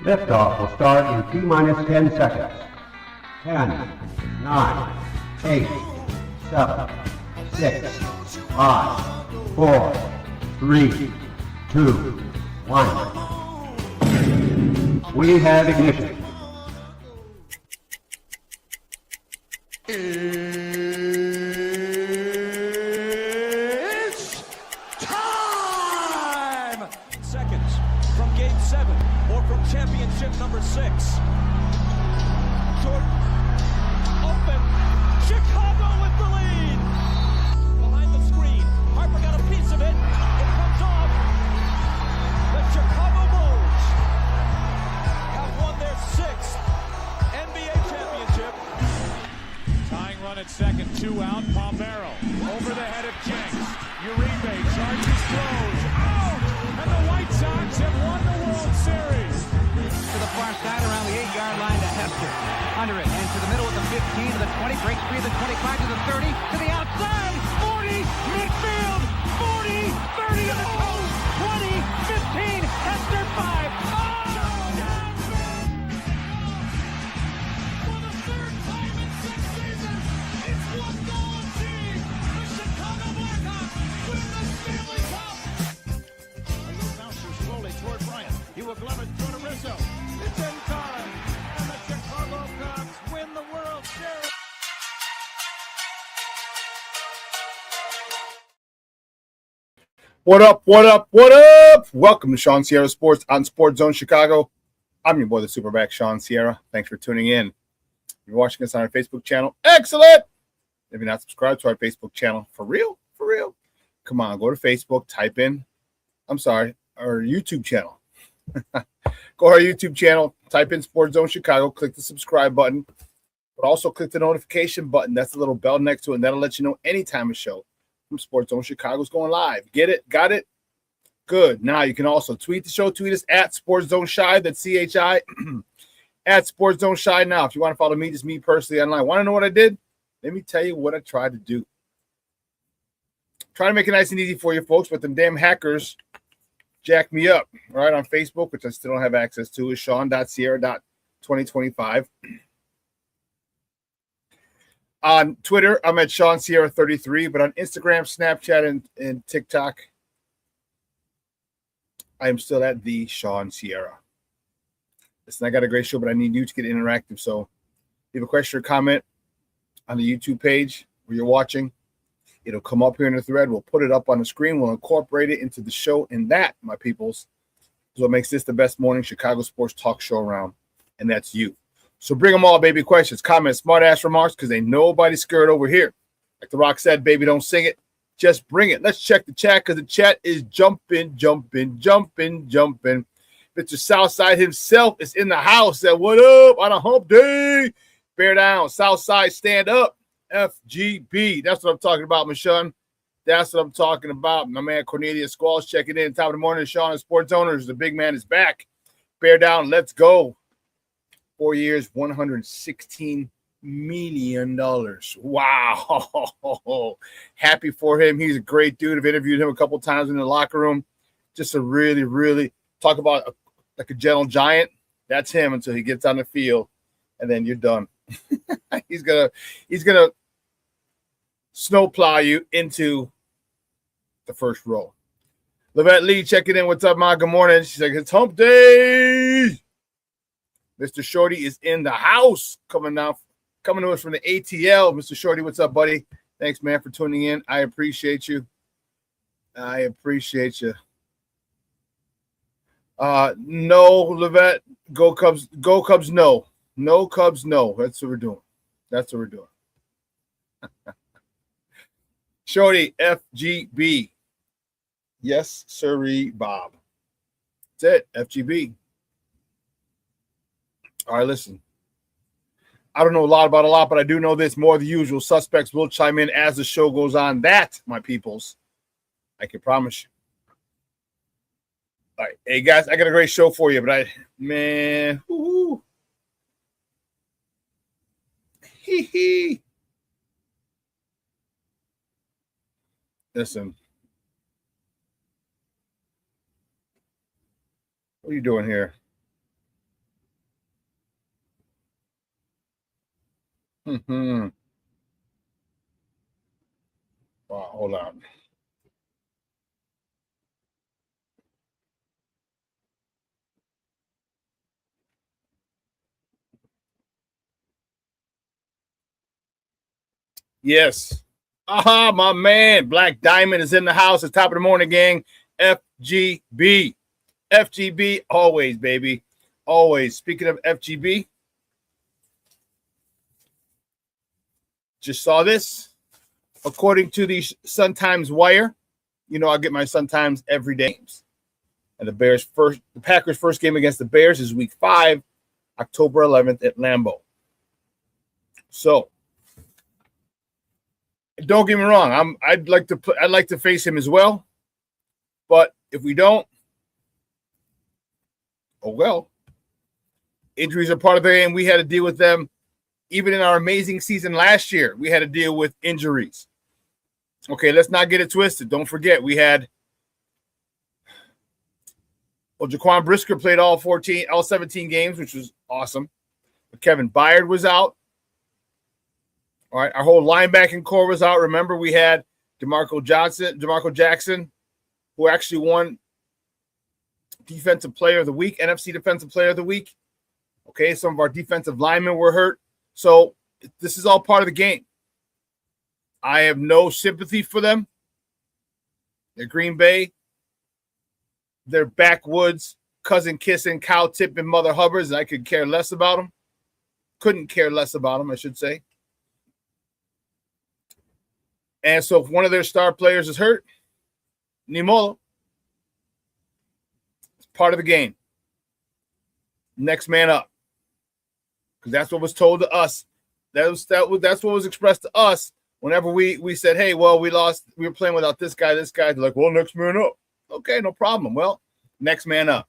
Liftoff will start in T-minus 10 seconds. 10, 9, 8, 7, 6, 5, 4, 3, 2, 1. We have ignition. It's time! Seconds from game 7 or from championship number 6. Jordan, open, Chicago with the lead! Behind the screen, Harper got a piece of it, it comes off. The Chicago Bulls have won their 6th NBA championship. Tying run at second, 2 out, Pompero over the head of Jenks. Uribe charges, throws, out! And the White Sox have won the World Series. To the far side around the 8-yard line to Hester. Under it, and to the middle of the 15, to the 20, breaks free of the 25, to the 30, to the outside, 40, midfield, 40, 30 on the coast, 20, 15, Hester 5. Oh! For the 3rd time in 6 seasons, it's one goal achieved. The Chicago Blackhawks win the Stanley Cup. A little bouncer slowly toward Bryant. He will glove it through to Rizzo. It's in time, and the Chicago Cubs win the World Series. What up, what up, what up? Welcome to ShawnSierraSports on Sports Zone Chicago. I'm your boy, the SuperBack, Shawn Sierra. Thanks for tuning in. If you're watching us on our Facebook channel, excellent. If you're not subscribed to our Facebook channel, for real, come on, go to Facebook, type in, our YouTube channel. Go to our YouTube channel, type in Sports Zone Chicago, click the subscribe button, but also click the notification button. That's the little bell next to it, and that'll let you know anytime a show from Sports Zone Chicago is going live. Get it? Got it? Good. Now you can also tweet the show. Tweet us at Sports Zone Shy. That's CHI at Sports Zone Shy. Now, if you want to follow me, just me personally online. Want to know what I did? Let me tell you what I tried to do. Try to make it nice and easy for you folks, but them damn hackers jacked me up. All right, on Facebook, which I still don't have access to, is Shawn.Sierra.2025. On Twitter, I'm at ShawnSierra33, but on Instagram, Snapchat, and TikTok, I am still at the Shawn Sierra. Listen, I got a great show, but I need you to get interactive. So if you have a question or comment on the YouTube page where you're watching, it'll come up here in the thread. We'll put it up on the screen. We'll incorporate it into the show. And that, my peoples, is what makes this the best morning Chicago sports talk show around. And that's you. So bring them all, baby. Questions, comments, smart-ass remarks, because ain't nobody scared over here. Like The Rock said, baby, don't sing it. Just bring it. Let's check the chat, because the chat is jumping. Mr. Southside himself is in the house. Said, what up on a hump day? Bear down. Southside, stand up. FGB. That's what I'm talking about, Michonne. That's what I'm talking about. My man Cornelius Squalls checking in. Top of the morning, Shawn and Sports Owners. The big man is back. Bear down. Let's go. 4 years, $116 million. Wow. Happy for him. He's a great dude. I've interviewed him a couple times in the locker room. Just a really talk about like a gentle giant. That's him until he gets on the field, and then you're done. He's gonna snowplow you into the first row. Levette Lee checking in. What's up, Ma? Good morning. She's like, it's hump day. Mr. Shorty is in the house coming to us from the ATL. Mr. Shorty, what's up, buddy? Thanks, man, for tuning in. I appreciate you. No, Levette. Go Cubs. Go Cubs, no. No Cubs, no. That's what we're doing. Shorty, FGB. Yes, sirree, Bob. That's it, FGB. All right, listen. I don't know a lot, but I do know this. More than the usual. Suspects will chime in as the show goes on. That, my peoples, I can promise you. All right. Hey, guys, I got a great show for you, but woo-hoo. Hee. Listen. What are you doing here? Wow, hold on. Yes. Aha, my man. Black Diamond is in the house. It's top of the morning, gang. FGB. FGB, always, baby. Always. Speaking of FGB, just saw this. According to the Sun Times Wire, you know I get my Sun Times every day. And the Packers' first game against the Bears is Week 5, October 11th at Lambeau. So, don't get me wrong. I'd like to face him as well, but if we don't, oh well. Injuries are part of the game. We had to deal with them. Even in our amazing season last year, we had to deal with injuries. Okay, let's not get it twisted. Don't forget, we had Jaquan Brisker played all 17 games, which was awesome. But Kevin Byard was out. All right, our whole linebacking core was out. Remember, we had DeMarco Jackson, who actually won Defensive Player of the Week, NFC Defensive Player of the Week. Okay, some of our defensive linemen were hurt. So this is all part of the game. I have no sympathy for them. They're Green Bay. They're backwoods, cousin kissing, cow tipping Mother Hubbards, and I could care less about them. Couldn't care less about them, I should say. And so if one of their star players is hurt, Nimolo, it's part of the game. Next man up. Because that's what was told to us. That's what was expressed to us whenever we said, hey, well, we lost. We were playing without this guy. They're like, well, next man up. Okay, no problem. Well, next man up.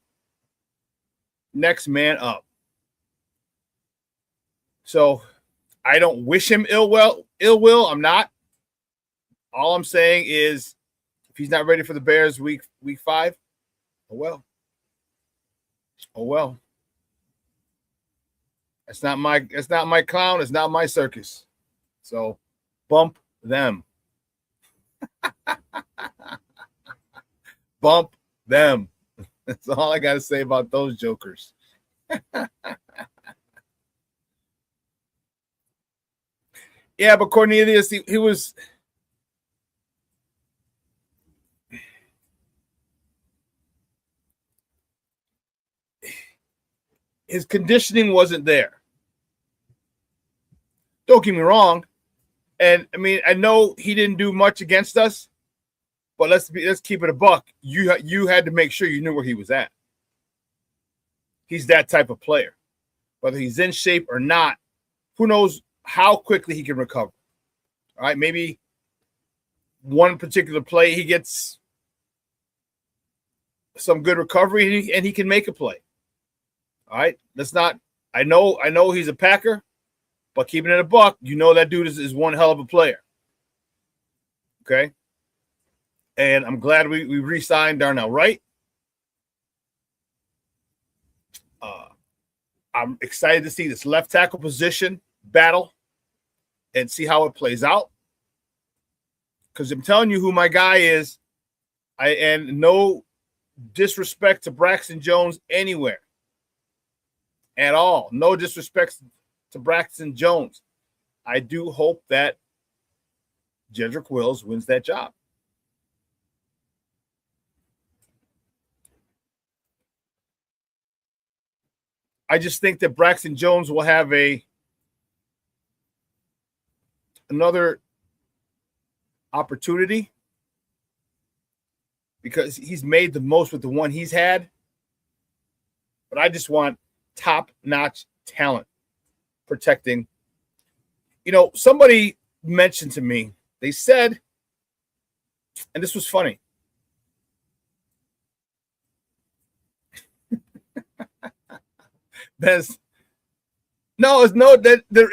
Next man up. So I don't wish him ill will. I'm not. All I'm saying is if he's not ready for the Bears week 5, oh well. Oh well. It's not my clown, it's not my circus. So bump them. Bump them. That's all I gotta say about those jokers. Yeah, but Cornelius, he was his conditioning wasn't there. Don't get me wrong. And I mean, I know he didn't do much against us, but let's keep it a buck. You had to make sure you knew where he was at. He's that type of player. Whether he's in shape or not, who knows how quickly he can recover. All right, maybe one particular play he gets some good recovery and he can make a play. All right, let's not. I know he's a Packer, but keeping it a buck, you know that dude is one hell of a player. Okay, and I'm glad we re-signed Darnell Wright. I'm excited to see this left tackle position battle and see how it plays out. Because I'm telling you who my guy is. And no disrespect to Braxton Jones anywhere. At all. No disrespect to Braxton Jones. I do hope that Jedrick Wills wins that job. I just think that Braxton Jones will have another opportunity because he's made the most with the one he's had. But I just want top-notch talent protecting. You know, somebody mentioned to me, they said, and this was funny. There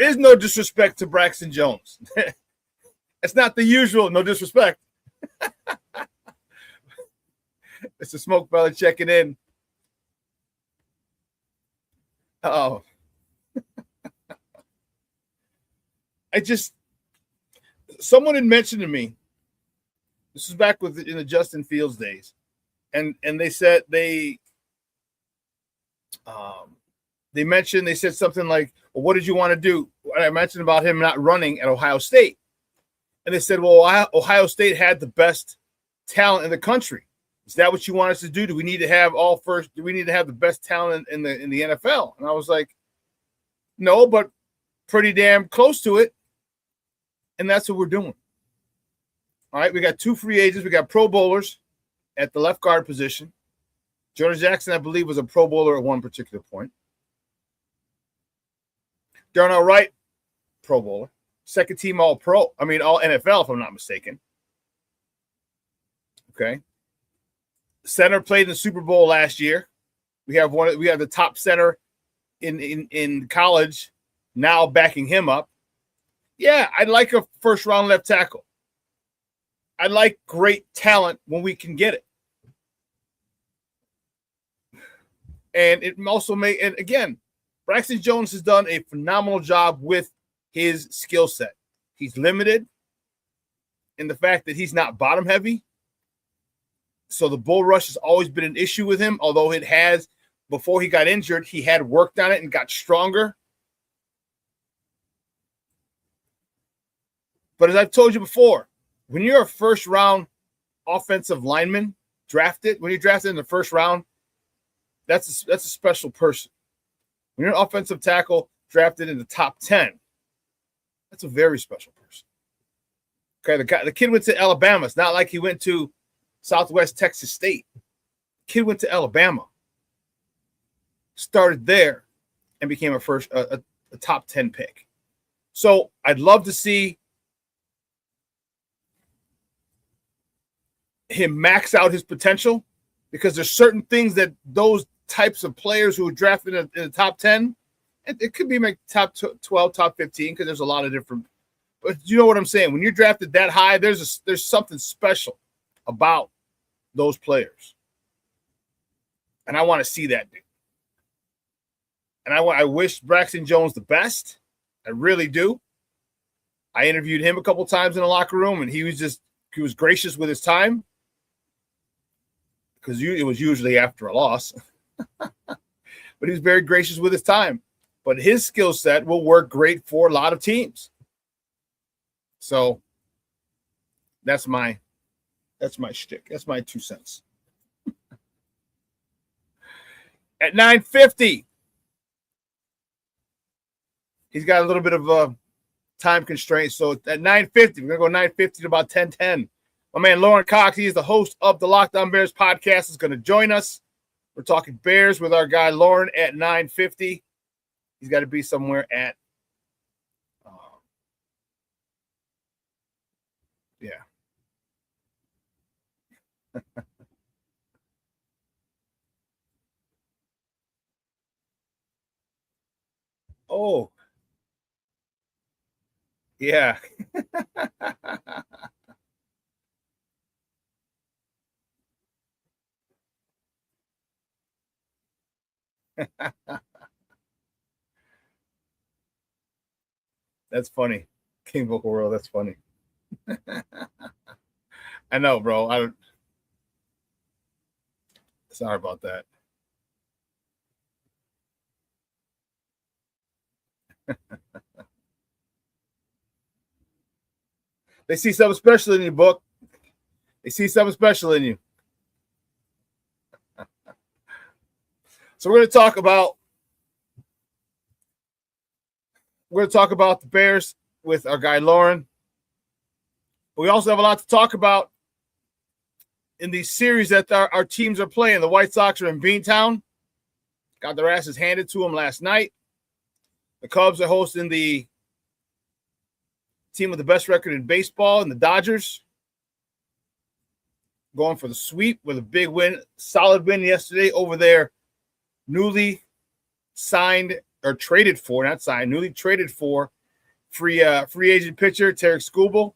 is no disrespect to Braxton Jones. It's not the usual, no disrespect. It's a smoke belly checking in. Oh, someone had mentioned to me, this was back in the Justin Fields days, and they said they said something like, well, what did you want to do? I mentioned about him not running at Ohio State. And they said, well, Ohio State had the best talent in the country. Is that what you want us to do? Do we need to have the best talent in the NFL? And I was like, no, but pretty damn close to it. And that's what we're doing. All right, we got 2 free agents. We got Pro Bowlers at the left guard position. Jonah Jackson, I believe, was a Pro Bowler at one particular point. Darnell Wright, Pro Bowler. Second team all NFL, if I'm not mistaken. Okay. Center played in the Super Bowl last year. We have the top center in college now backing him up. Yeah, I'd like a first round left tackle. I like great talent when we can get it. And it also and again, Braxton Jones has done a phenomenal job with his skill set. He's limited in the fact that he's not bottom heavy. So the bull rush has always been an issue with him, although it has, before he got injured, he had worked on it and got stronger. But as I've told you before, when you're a first round offensive lineman when you're drafted in the first round, that's a special person. When you're an offensive tackle drafted in the top 10, that's a very special person. Okay, the kid went to Alabama. It's not like he went to Southwest Texas State. The kid went to Alabama, started there, and became a top 10 pick. So I'd love to see him max out his potential, because there's certain things that those types of players who are drafted in the top 10, it could be like top 12, top 15, because there's a lot of different. But you know what I'm saying? When you're drafted that high, there's something special about those players, and I want to see that dude. And I wish Braxton Jones the best. I really do. I interviewed him a couple times in the locker room, and he was gracious with his time, because it was usually after a loss. But he was very gracious with his time. But his skill set will work great for a lot of teams. So that's my shtick. That's my 2 cents. At 9:50, he's got a little bit of a time constraint. So at 9:50, we're going to go 9:50 to about 10:10. My man Lauren Cox, he is the host of the Locked On Bears podcast, is going to join us. We're talking Bears with our guy Lauren at 9:50. He's got to be somewhere at yeah. Oh, yeah. That's funny. King Vocal World, that's funny. I know, bro. Sorry about that. They see something special in you, book. They see something special in you. So we're going to talk about the Bears with our guy Lauren. But we also have a lot to talk about in these series that our teams are playing. The White Sox are in Beantown. Got their asses handed to them last night. The Cubs are hosting the team with the best record in baseball, and the Dodgers going for the sweep with a big win, solid win yesterday over their newly traded for free agent pitcher Tarek Skubal.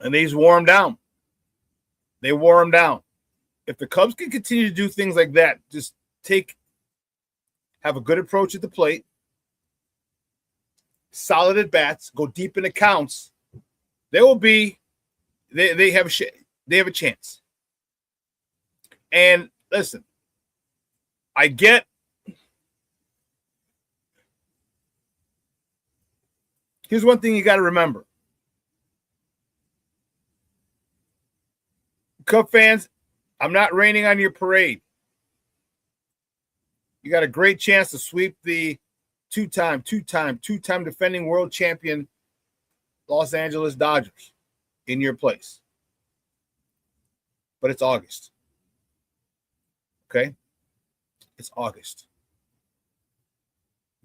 And these wore him down. They wore him down. if the Cubs can continue to do things like that, just have a good approach at the plate, solid at bats, go deep in the counts, they have a chance. And listen, here's one thing you got to remember. Cub fans, I'm not raining on your parade. You got a great chance to sweep the two-time defending world champion Los Angeles Dodgers in your place. But it's August. Okay? It's August.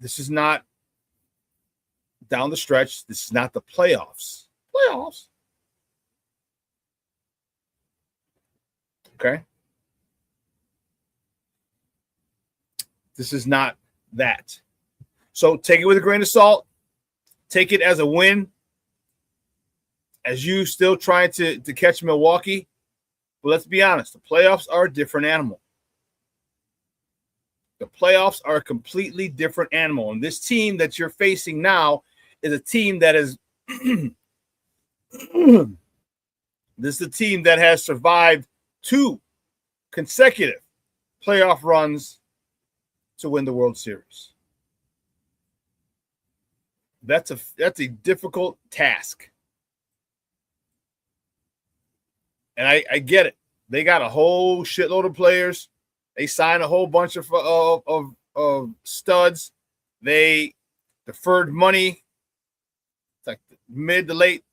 This is not down the stretch. This is not the playoffs. Okay? This is not that. So take it with a grain of salt. Take it as a win. As you still trying to catch Milwaukee. But let's be honest, the playoffs are a different animal. The playoffs are a completely different animal. And this team that you're facing now is a team that is this is a team that has survived 2 consecutive playoff runs to win the World Series. That's a difficult task. And I get it. They got a whole shitload of players. They signed a whole bunch of studs. They deferred money. It's like mid to late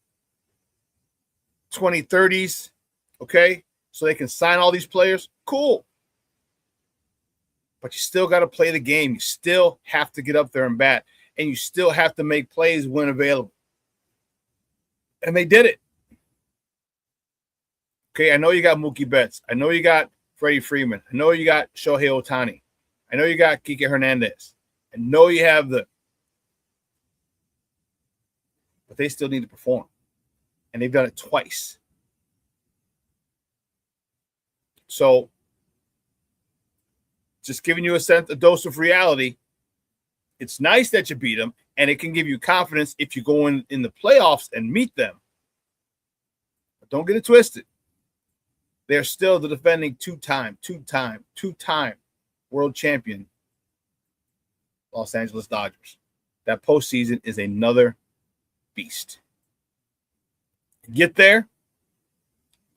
2030s. Okay? So they can sign all these players. Cool. But you still got to play the game. You still have to get up there and bat. And you still have to make plays when available. And they did it. Okay, I know you got Mookie Betts. I know you got Freddie Freeman. I know you got Shohei Ohtani. I know you got Kike Hernandez. I know you have but they still need to perform. And they've done it twice. So, just giving you a dose of reality. It's nice that you beat them, and it can give you confidence if you go in the playoffs and meet them. But don't get it twisted. They're still the defending two-time world champion Los Angeles Dodgers. That postseason is another beast. Get there,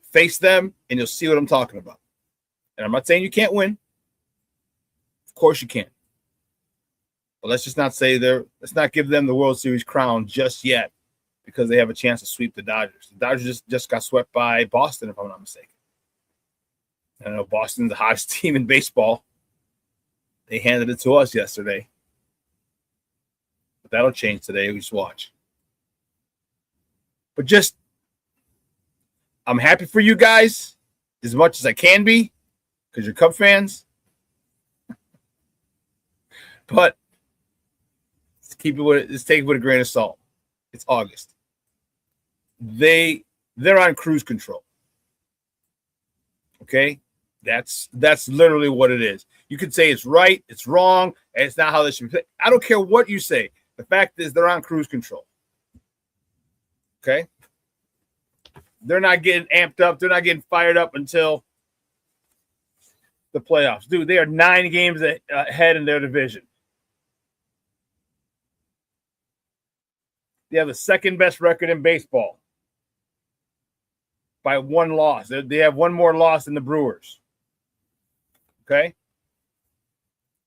face them, and you'll see what I'm talking about. And I'm not saying you can't win. Of course you can. But let's just not let's not give them the World Series crown just yet because they have a chance to sweep the Dodgers. The Dodgers just got swept by Boston, if I'm not mistaken. I know Boston's the hottest team in baseball. They handed it to us yesterday. But that'll change today. We just watch. But I'm happy for you guys as much as I can be because you're Cub fans. But take it with a grain of salt. It's August. They're on cruise control. Okay? That's literally what it is. You could say it's right, it's wrong, and it's not how they should be played. I don't care what you say. The fact is they're on cruise control. Okay? They're not getting amped up. They're not getting fired up until the playoffs. Dude, they are 9 games ahead in their division. They have the second best record in baseball by 1 loss. They have 1 more loss than the Brewers. Okay?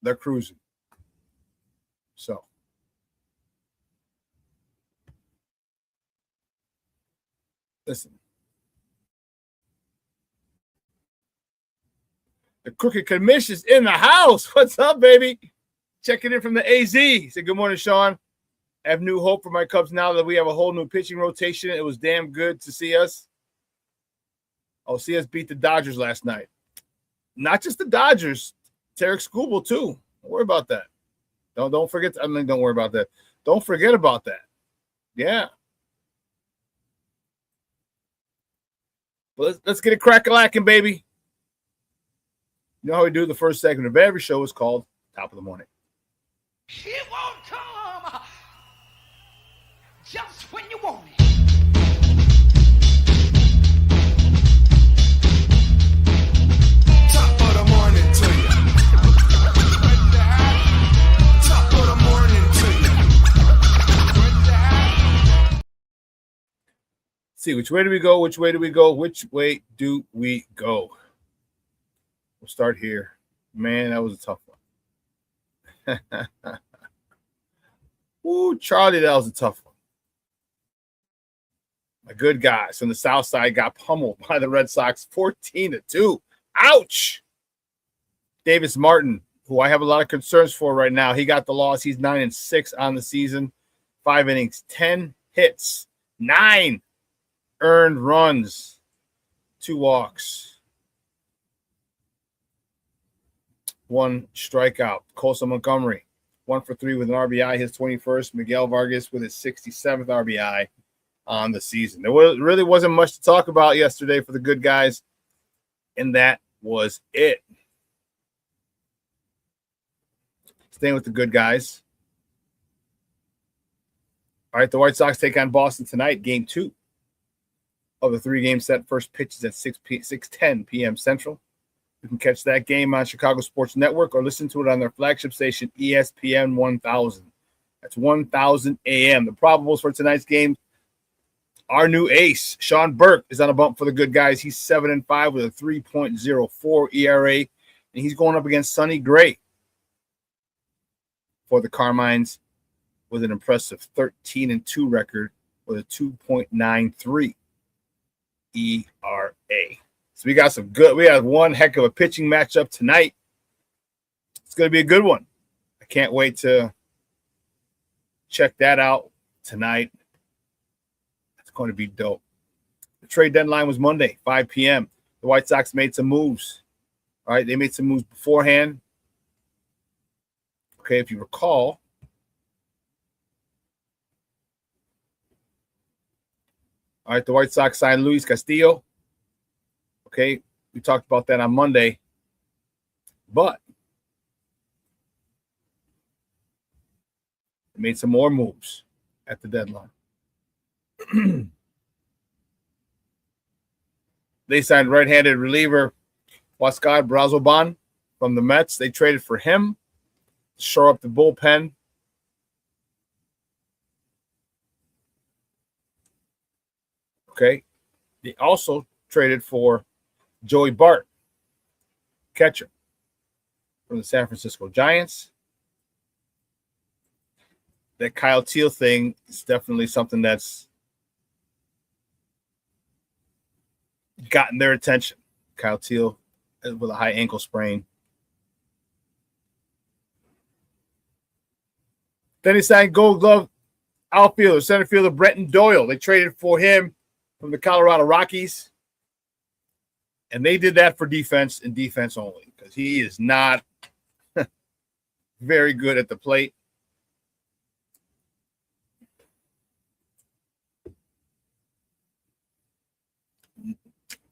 They're cruising. So. Listen. The Crooked Commission's in the house. What's up, baby? Checking in from the AZ. Say good morning, Shawn. I have new hope for my Cubs now that we have a whole new pitching rotation. It was damn good to see us. See us beat the Dodgers last night. Not just the Dodgers, Tarek Skubal too. Don't worry about that. Don't forget. Don't worry about that. Don't forget about that. Yeah. But let's get it crack-a-lacking, baby. You know how we do the first segment of every show is called Top of the Morning. It won't come just when you want it. Top of the morning to you. Top of the morning to you. See, which way do we go? Which way do we go? Which way do we go? We'll start here. Man, that was a tough one. Ooh, Charlie, that was a tough one. My good guys from the South Side got pummeled by the Red Sox 14-2. Ouch! Davis Martin, who I have a lot of concerns for right now, he got the loss. He's 9-6 on the season. 5 innings, 10 hits, 9 earned runs, 2 walks, 1 strikeout. Colson Montgomery, 1 for 3 with an RBI, his 21st. Miguel Vargas with his 67th RBI on the season. There really wasn't much to talk about yesterday for the good guys, and that was it. Staying with the good guys. All right, the White Sox take on Boston tonight, game 2 of the 3-game set. First pitch is at 6:10 p.m. Central. You can catch that game on Chicago Sports Network or listen to it on their flagship station, ESPN 1000. That's 1000 a.m. The probables for tonight's game, our new ace, Sean Burke, is on a bump for the good guys. He's 7-5 with a 3.04 ERA, and he's going up against Sonny Gray for the Carmines with an impressive 13-2 record with a 2.93 ERA. So we got one heck of a pitching matchup tonight. It's going to be a good one. I can't wait to check that out tonight. It's going to be dope. The trade deadline was Monday, 5 p.m. The White Sox made some moves. All right, they made some moves beforehand. Okay, if you recall, all right, the White Sox signed Luis Castillo. Okay, we talked about that on Monday, but they made some more moves at the deadline. They signed right-handed reliever Huascar Brazoban from the Mets. They traded for him to shore up the bullpen. Okay, they also traded for Joey Bart, catcher from the San Francisco Giants. That Kyle Teal thing is definitely something that's gotten their attention. Kyle Teal with a high ankle sprain. Then he signed Gold Glove outfielder, center fielder Brenton Doyle. They traded for him from the Colorado Rockies. And they did that for defense and defense only because he is not very good at the plate.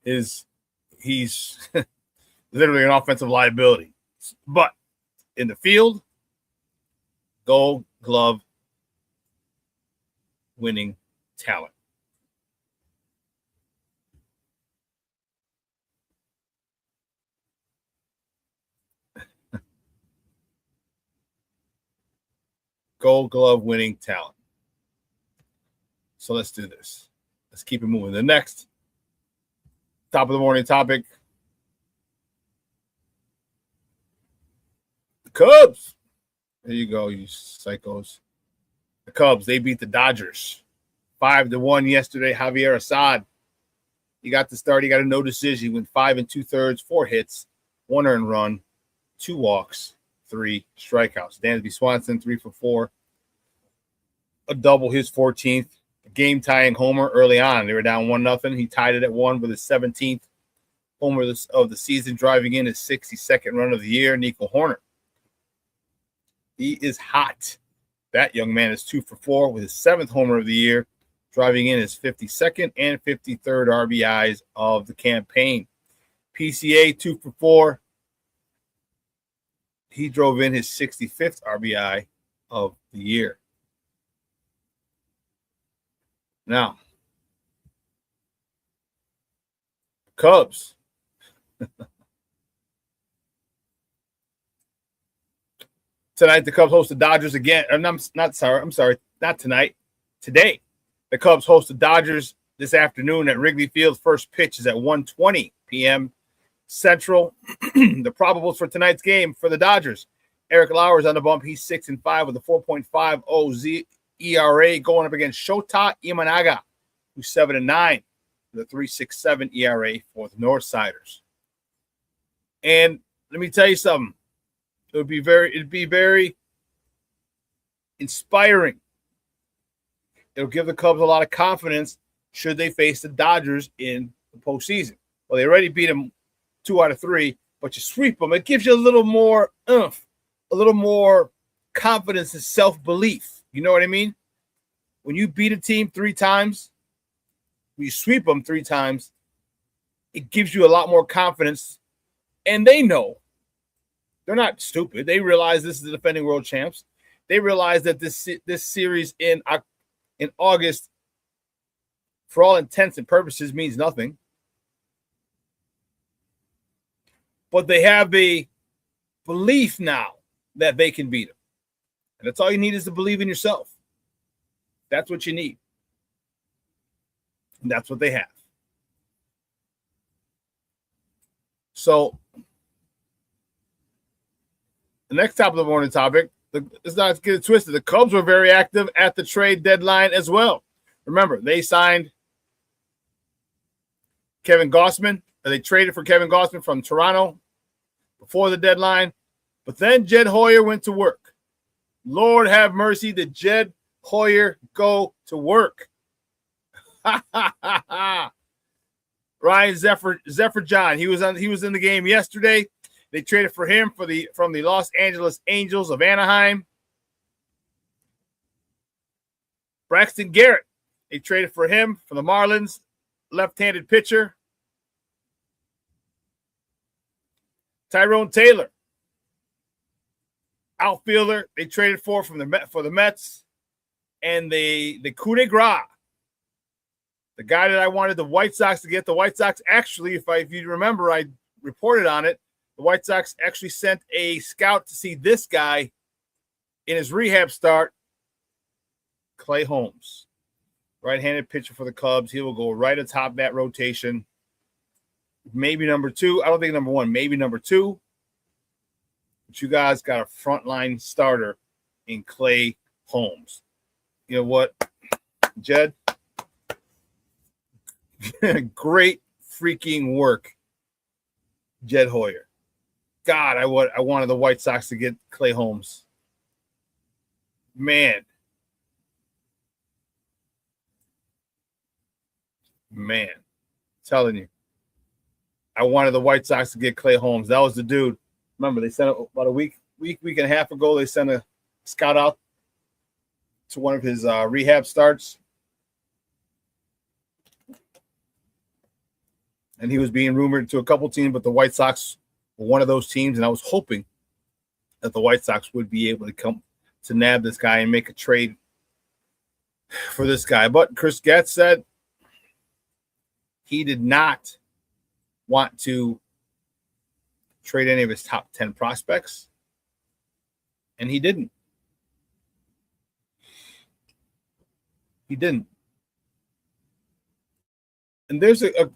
He's literally an offensive liability. But in the field, Gold Glove winning talent. Gold Glove winning talent. So let's do this. Let's keep it moving. The next top of the morning topic. The Cubs. There you go, you psychos. The Cubs, they beat the Dodgers 5-1 yesterday. Javier Assad, he got the start. He got a no decision. He went 5 2/3, 4 hits, 1 earned run, 2 walks, 3 strikeouts. Dansby Swanson, 3 for 4. A double, his 14th. Game tying homer early on. They were down 1-0. He tied it at 1 with his 17th homer of the season, driving in his 62nd run of the year. Nico Horner, he is hot. That young man is 2 for 4 with his 7th homer of the year, driving in his 52nd and 53rd RBIs of the campaign. PCA 2 for 4 he drove in his 65th RBI of the year. Now, Cubs. Tonight, the Cubs host the Dodgers again. Not tonight. Today, the Cubs host the Dodgers this afternoon at Wrigley Field. First pitch is at 1:20 p.m. Central. The probables for tonight's game for the Dodgers. Eric Lauer's on the bump. He's 6-5 with a 4.50 ERA going up against Shota Imanaga, who's 7-9 with a 3.67 ERA for the Northsiders. And let me tell you something. It'd be very inspiring. It'll give the Cubs a lot of confidence should they face the Dodgers in the postseason. Well, they already beat them 2 out of 3, but you sweep them. It gives you a little more oomph, a little more confidence and self-belief. You know what I mean? When you beat a team 3 times, when you sweep them 3 times, it gives you a lot more confidence. And they know. They're not stupid. They realize this is the defending world champs. They realize that this series in August, for all intents and purposes, means nothing. But they have a belief now that they can beat them. And that's all you need is to believe in yourself. That's what you need. And that's what they have. So, the next top of the morning topic, let's not get it twisted. The Cubs were very active at the trade deadline as well. Remember, they signed Kevin Gausman. They traded for Kevin Gausman from Toronto before the deadline. But then Jed Hoyer went to work. Lord have mercy, did Jed Hoyer go to work? Ryan Zephyr John, he was in the game yesterday. They traded for him from the Los Angeles Angels of Anaheim. Braxton Garrett, they traded for him from the Marlins, left-handed pitcher. Tyrone Taylor, outfielder, they traded for the Mets. And the coup de grace, the guy that I wanted the White Sox to get. The White Sox actually, if you remember, I reported on it. The White Sox actually sent a scout to see this guy in his rehab start, Clay Holmes, right-handed pitcher for the Cubs. He will go right atop that rotation. Maybe number 2. I don't think number 1. Maybe number 2. But you guys got a frontline starter in Clay Holmes. You know what, Jed? Great freaking work, Jed Hoyer. God, I wanted the White Sox to get Clay Holmes. Man. Telling you. I wanted the White Sox to get Clay Holmes. That was the dude. Remember, they sent about a week and a half ago, they sent a scout out to one of his rehab starts. And he was being rumored to a couple teams, but the White Sox were one of those teams, and I was hoping that the White Sox would be able to come to nab this guy and make a trade for this guy. But Chris Getz said he did not want to trade any of his top 10 prospects, and he didn't. And there's a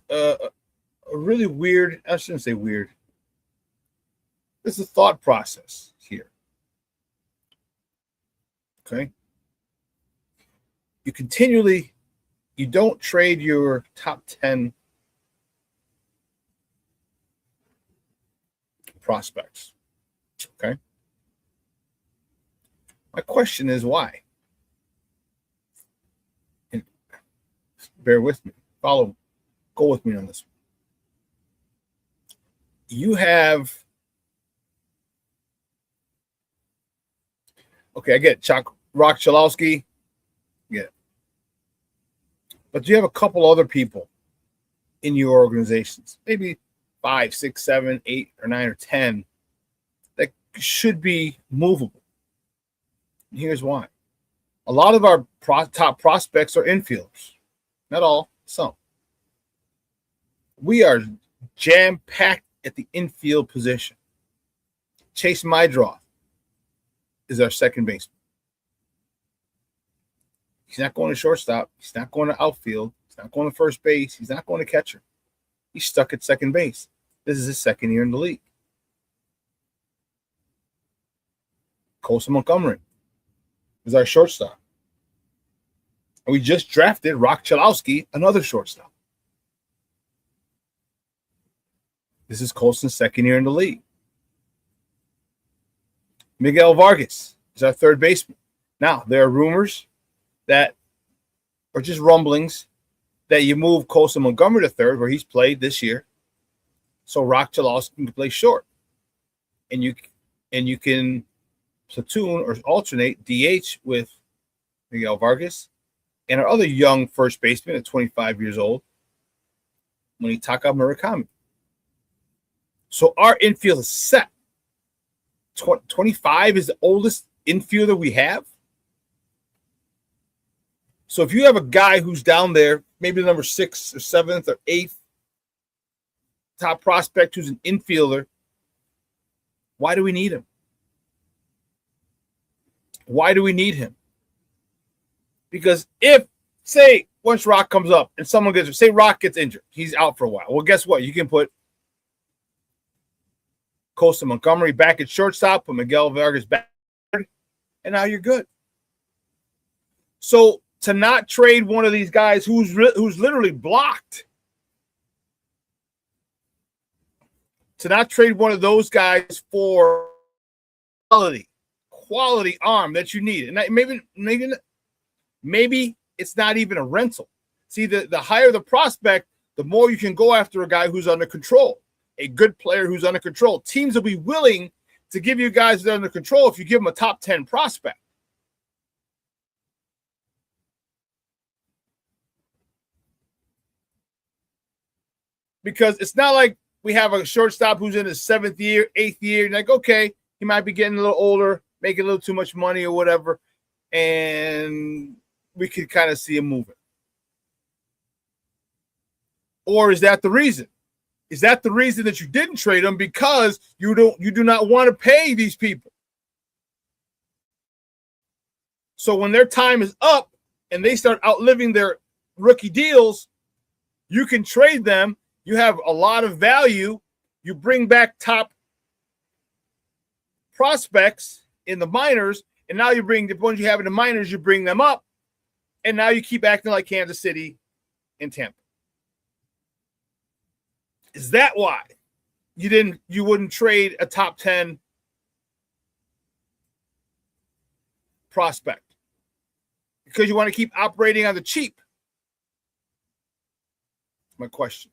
really weird, I shouldn't say weird, there's a thought process here. Okay? You don't trade your top 10 prospects. Okay? My question is why? And bear with me. Go with me on this one. You have, okay, I get Rock Chalowski. Yeah. But you have a couple other people in your organizations, maybe 5, 6, 7, 8, or 9, or 10, that should be movable. And here's why. A lot of our top prospects are infielders. Not all, some. We are jam-packed at the infield position. Chase Mydroth is our second baseman. He's not going to shortstop. He's not going to outfield. He's not going to first base. He's not going to catcher. He's stuck at second base. This is his second year in the league. Colson Montgomery is our shortstop. And we just drafted Rock Chalowski, another shortstop. This is Colson's second year in the league. Miguel Vargas is our third baseman. Now, there are rumors that, or just rumblings, that you move Colson Montgomery to third, where he's played this year, so Rock Chalowski can play short. And you can platoon or alternate DH with Miguel Vargas and our other young first baseman at 25 years old, Munetaka Murakami. So our infield is set. 25 is the oldest infielder we have. So if you have a guy who's down there, maybe the number 6th or 7th or 8th top prospect who's an infielder, why do we need him? Why do we need him? Because if, say, once Rock comes up and say Rock gets injured, he's out for a while. Well, guess what? You can put Colson Montgomery back at shortstop, put Miguel Vargas back, and now you're good. So to not trade one of these guys who's literally blocked, to not trade one of those guys for quality arm that you need, and maybe it's not even a rental. See, the higher the prospect, the more you can go after a guy who's under control, a good player who's under control. Teams will be willing to give you guys that are under control if you give them a top 10 prospect. Because it's not like we have a shortstop who's in his 7th year, 8th year, and like, okay, he might be getting a little older, making a little too much money or whatever, and we could kind of see him moving. Or is that the reason? Is that the reason that you didn't trade him? Because you do not want to pay these people. So when their time is up and they start outliving their rookie deals, you can trade them. You have a lot of value. You bring back top prospects in the minors, and now you bring the ones you have in the minors, you bring them up, and now you keep acting like Kansas City and Tampa. Is that why you wouldn't trade a top 10 prospect? Because you want to keep operating on the cheap? That's my question.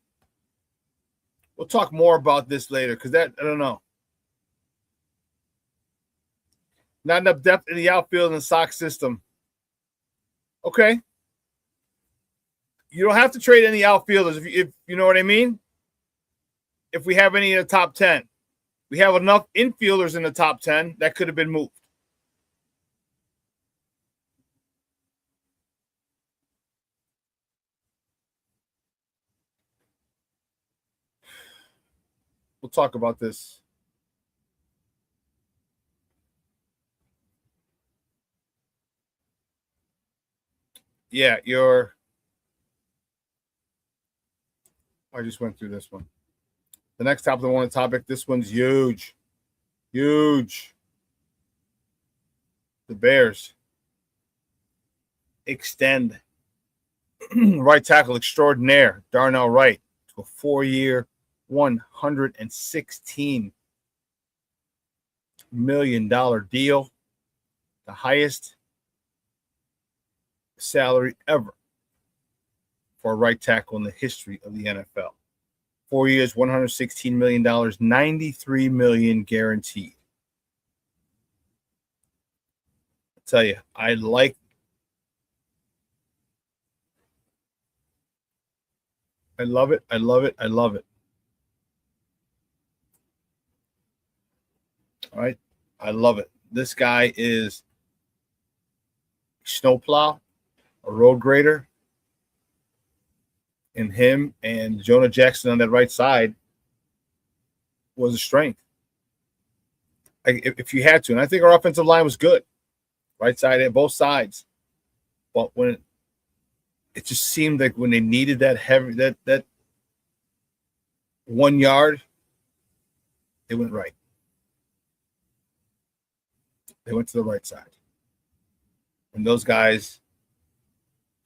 We'll talk more about this later because I don't know. Not enough depth in the outfield and Sox system. Okay. You don't have to trade any outfielders if you know what I mean. If we have any in the top 10, we have enough infielders in the top 10 that could have been moved. We'll talk about this. Yeah, I just went through this one. The next topic, this one's huge. Huge. The Bears extend right tackle extraordinaire Darnell Wright to a 4-year, $116 million deal, the highest salary ever for a right tackle in the history of the NFL. 4 years, $116 million, $93 million guaranteed. I tell you, I love it. I love it. All right. I love it. This guy is snowplow, a road grader, and him and Jonah Jackson on that right side was a strength. If you had to, and I think our offensive line was good, right side and both sides. But when it just seemed like when they needed that heavy that 1 yard, they went right. They went to the right side. And those guys,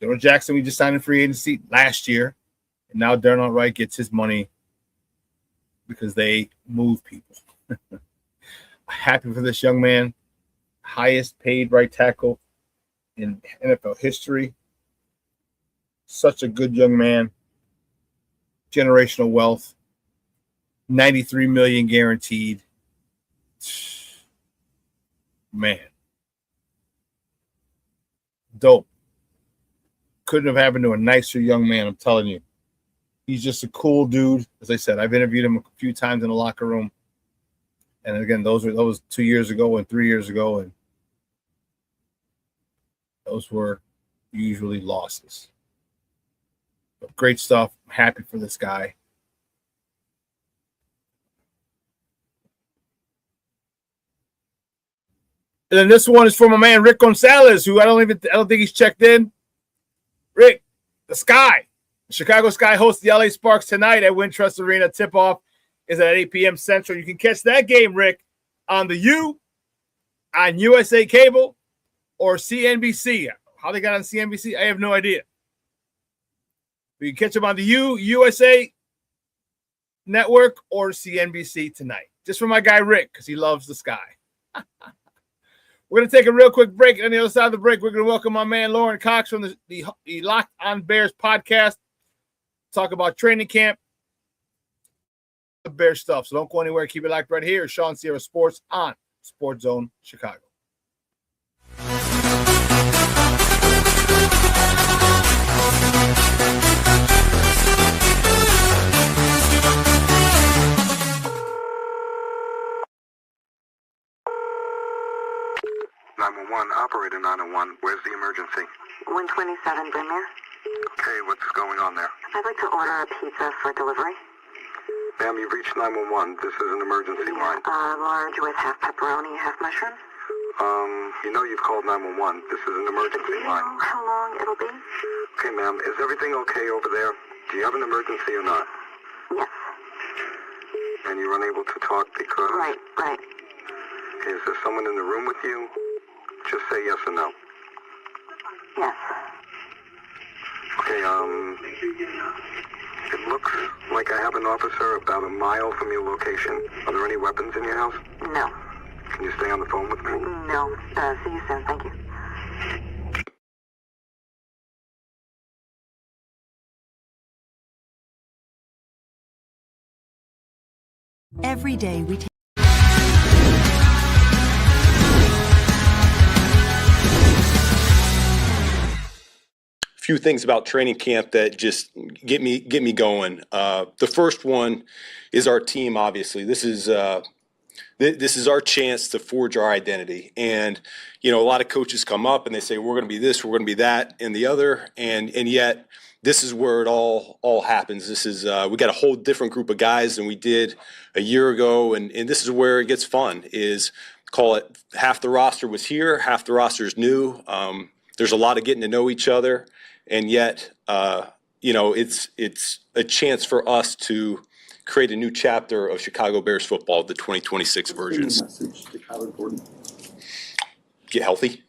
Jonah Jackson, we just signed in free agency last year, and now Darnell Wright gets his money because they move people. Happy for this young man. Highest paid right tackle in NFL history. Such a good young man. Generational wealth. $93 million guaranteed. Man. Dope. Couldn't have happened to a nicer young man, I'm telling you. He's just a cool dude. As I said, I've interviewed him a few times in the locker room. And again, those 2 years ago and 3 years ago, and those were usually losses. But great stuff. I'm happy for this guy. And then this one is for my man Rick Gonzalez, who I don't think he's checked in. Rick, the Sky. The Chicago Sky hosts the LA Sparks tonight at Wintrust Arena. Tip-off is at 8 p.m. Central. You can catch that game, Rick, on the U, on USA Cable, or CNBC. How they got on CNBC, I have no idea. But you can catch them on the U, USA Network, or CNBC tonight. Just for my guy Rick, because he loves the Sky. We're going to take a real quick break. On the other side of the break, we're going to welcome my man Lauren Cox from the Locked on Bears podcast. Talk about training camp, the Bear stuff. So don't go anywhere. Keep it locked right here. Shawn Sierra Sports on Sports Zone Chicago. Operator 901, where's the emergency? 127 Brynmere. Okay, what's going on there? I'd like to order a pizza for delivery. Ma'am, you've reached 911. This is an emergency line. Large with half pepperoni, half mushrooms. You know you've called 911. This is an emergency Do you line. know how long it'll be? Okay, ma'am, is everything okay over there? Do you have an emergency or not? Yes. And you're unable to talk because... Right. Okay, is there someone in the room with you? Just say yes or no. Yes. Okay, it looks like I have an officer about a mile from your location. Are there any weapons in your house? No. Can you stay on the phone with me? No. See you soon. Thank you. Every day we take few things about training camp that just get me going. The first one is our team. Obviously, this is our chance to forge our identity. And a lot of coaches come up and they say we're going to be this, we're going to be that, and the other, and yet this is where it all happens. This is we got a whole different group of guys than we did a year ago, and this is where it gets fun. Is call it half the roster was here, half the roster is new. There's a lot of getting to know each other. And yet, it's a chance for us to create a new chapter of Chicago Bears football, the 2026 versions. Get healthy.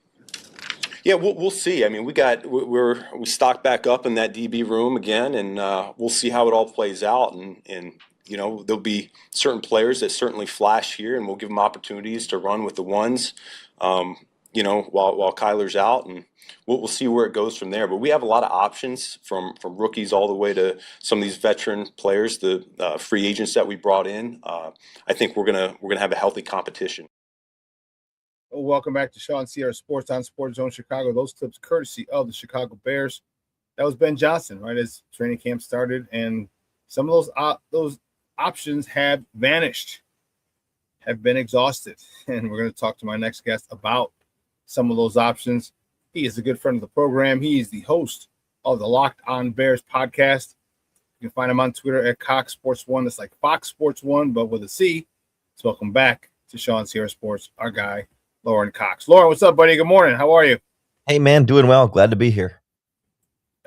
Yeah, we'll see. I mean, we stocked back up in that DB room again, and we'll see how it all plays out. And there'll be certain players that certainly flash here, and we'll give them opportunities to run with the ones. While Kyler's out, and we'll see where it goes from there. But we have a lot of options from rookies all the way to some of these veteran players, the free agents that we brought in. I think we're gonna have a healthy competition. Welcome back to Shawn Sierra Sports on Sports Zone Chicago. Those clips courtesy of the Chicago Bears. That was Ben Johnson, right as training camp started, and some of those options have vanished. have been exhausted. And we're going to talk to my next guest about some of those options. He is a good friend of the program. He is the host of the Locked On Bears podcast. You can find him on Twitter at Cox Sports One. It's like Fox Sports One, but with a C. So welcome back to ShawnSierraSports, our guy, Lauren Cox. Lauren, what's up, buddy? Good morning. How are you? Hey, man, doing well. Glad to be here.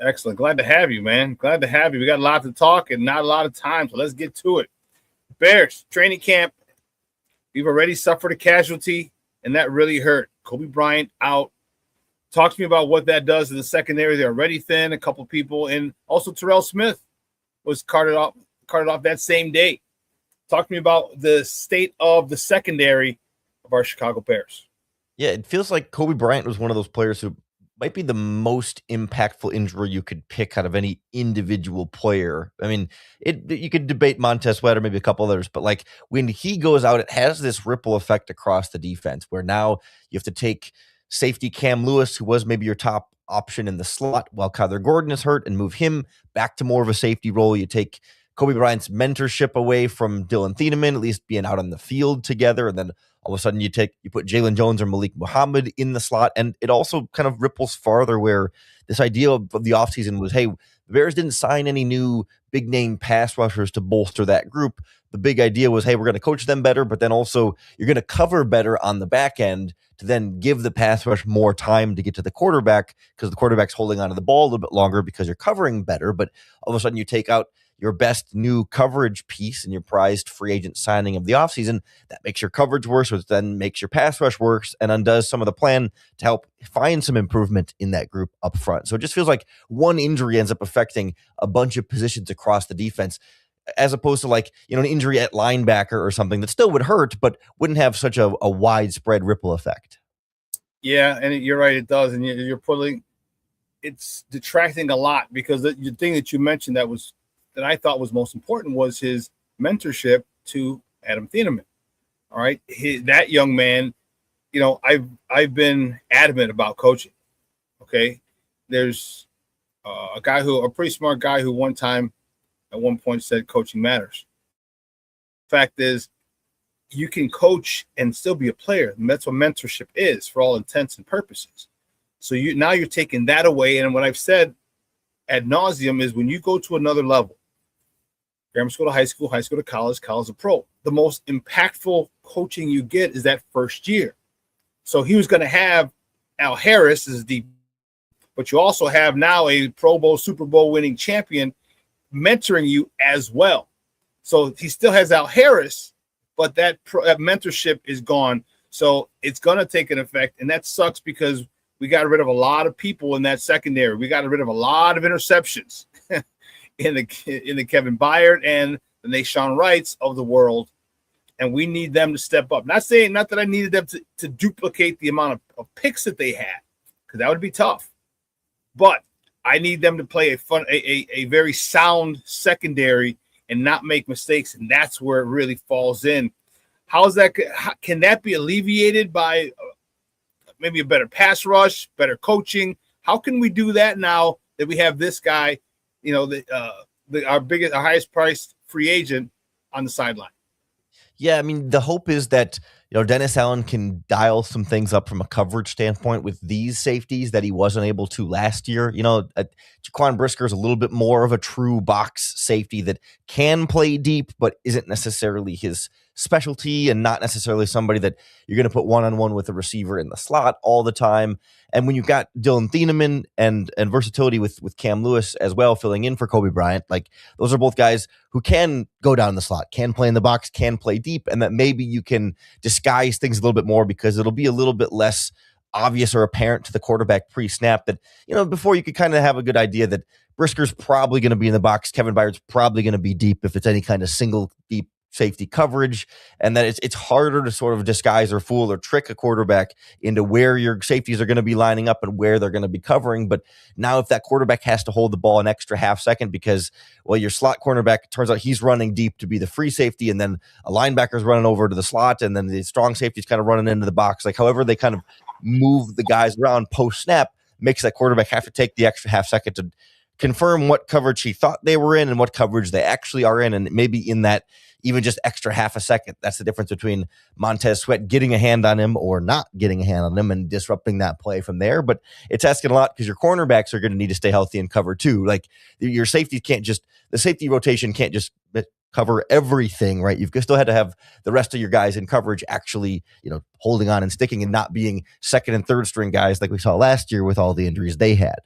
Excellent. Glad to have you, man. Glad to have you. We got a lot to talk and not a lot of time, so let's get to it. Bears, training camp. We've already suffered a casualty, and that really hurt. Kobe Bryant out. Talk to me about what that does in the secondary. They're already thin, a couple people, and also Terrell Smith was carted off that same day. Talk to me about the state of the secondary of our Chicago Bears. Yeah, it feels like Kobe Bryant was one of those players who might be the most impactful injury you could pick out of any individual player. I mean, you could debate Montez Sweat or maybe a couple others, but like when he goes out, it has this ripple effect across the defense where now you have to take safety Cam Lewis, who was maybe your top option in the slot while Kyler Gordon is hurt, and move him back to more of a safety role. You take Kobe Bryant's mentorship away from Dylan Thieneman, at least being out on the field together, and then all of a sudden you put Jalen Jones or Malik Muhammad in the slot, and it also kind of ripples farther where this idea of the offseason was, hey, the Bears didn't sign any new big-name pass rushers to bolster that group. The big idea was, hey, we're going to coach them better, but then also you're going to cover better on the back end to then give the pass rush more time to get to the quarterback because the quarterback's holding onto the ball a little bit longer because you're covering better. But all of a sudden you take out your best new coverage piece and your prized free agent signing of the offseason. That makes your coverage worse, which then makes your pass rush worse and undoes some of the plan to help find some improvement in that group up front. So it just feels like one injury ends up affecting a bunch of positions across the defense, as opposed to like, an injury at linebacker or something that still would hurt, but wouldn't have such a widespread ripple effect. Yeah, and you're right, it does. And it's detracting a lot because the thing that you mentioned that I thought was most important was his mentorship to Adam Thieneman. All right. That young man, I've been adamant about coaching. Okay. There's a pretty smart guy who at one point said coaching matters. Fact is, you can coach and still be a player. And that's what mentorship is for all intents and purposes. So now you're taking that away. And what I've said ad nauseum is when you go to another level, grammar school to high school to college to pro, the most impactful coaching you get is that first year. So he was going to have Al Harris as deep, but you also have now a Pro Bowl, Super Bowl winning champion mentoring you as well. So he still has Al Harris, but that mentorship is gone. So it's going to take an effect, and that sucks because we got rid of a lot of people in that secondary. We got rid of a lot of interceptions. in the Kevin Byard and the Nashawn Wrights of the world, and we need them to step up. Not that I needed them to duplicate the amount of picks that they had, because that would be tough. But I need them to play a very sound secondary and not make mistakes, and that's where it really falls in. Can that be alleviated by maybe a better pass rush, better coaching? How can we do that now that we have this guy, our highest priced free agent on the sideline? Yeah, I mean, the hope is that, Dennis Allen can dial some things up from a coverage standpoint with these safeties that he wasn't able to last year. Jaquan Brisker is a little bit more of a true box safety that can play deep, but isn't necessarily his specialty and not necessarily somebody that you're going to put one-on-one with a receiver in the slot all the time. And when you've got Dylan Thieneman and versatility with Cam Lewis as well, filling in for Kobe Bryant, like those are both guys who can go down the slot, can play in the box, can play deep, and that maybe you can disguise things a little bit more because it'll be a little bit less obvious or apparent to the quarterback pre-snap that, before you could kind of have a good idea that Brisker's probably going to be in the box, Kevin Byard's probably going to be deep if it's any kind of single deep safety coverage, and that it's harder to sort of disguise or fool or trick a quarterback into where your safeties are going to be lining up and where they're going to be covering. But now if that quarterback has to hold the ball an extra half second because, your slot cornerback, turns out he's running deep to be the free safety, and then a linebacker's running over to the slot, and then the strong safety's kind of running into the box, like however they kind of move the guys around post-snap makes that quarterback have to take the extra half second confirm what coverage he thought they were in and what coverage they actually are in, and maybe in that even just extra half a second. That's the difference between Montez Sweat getting a hand on him or not getting a hand on him and disrupting that play from there. But it's asking a lot because your cornerbacks are going to need to stay healthy and cover too. Like your safety the safety rotation can't just cover everything, right? You've still had to have the rest of your guys in coverage actually, holding on and sticking and not being second and third string guys like we saw last year with all the injuries they had.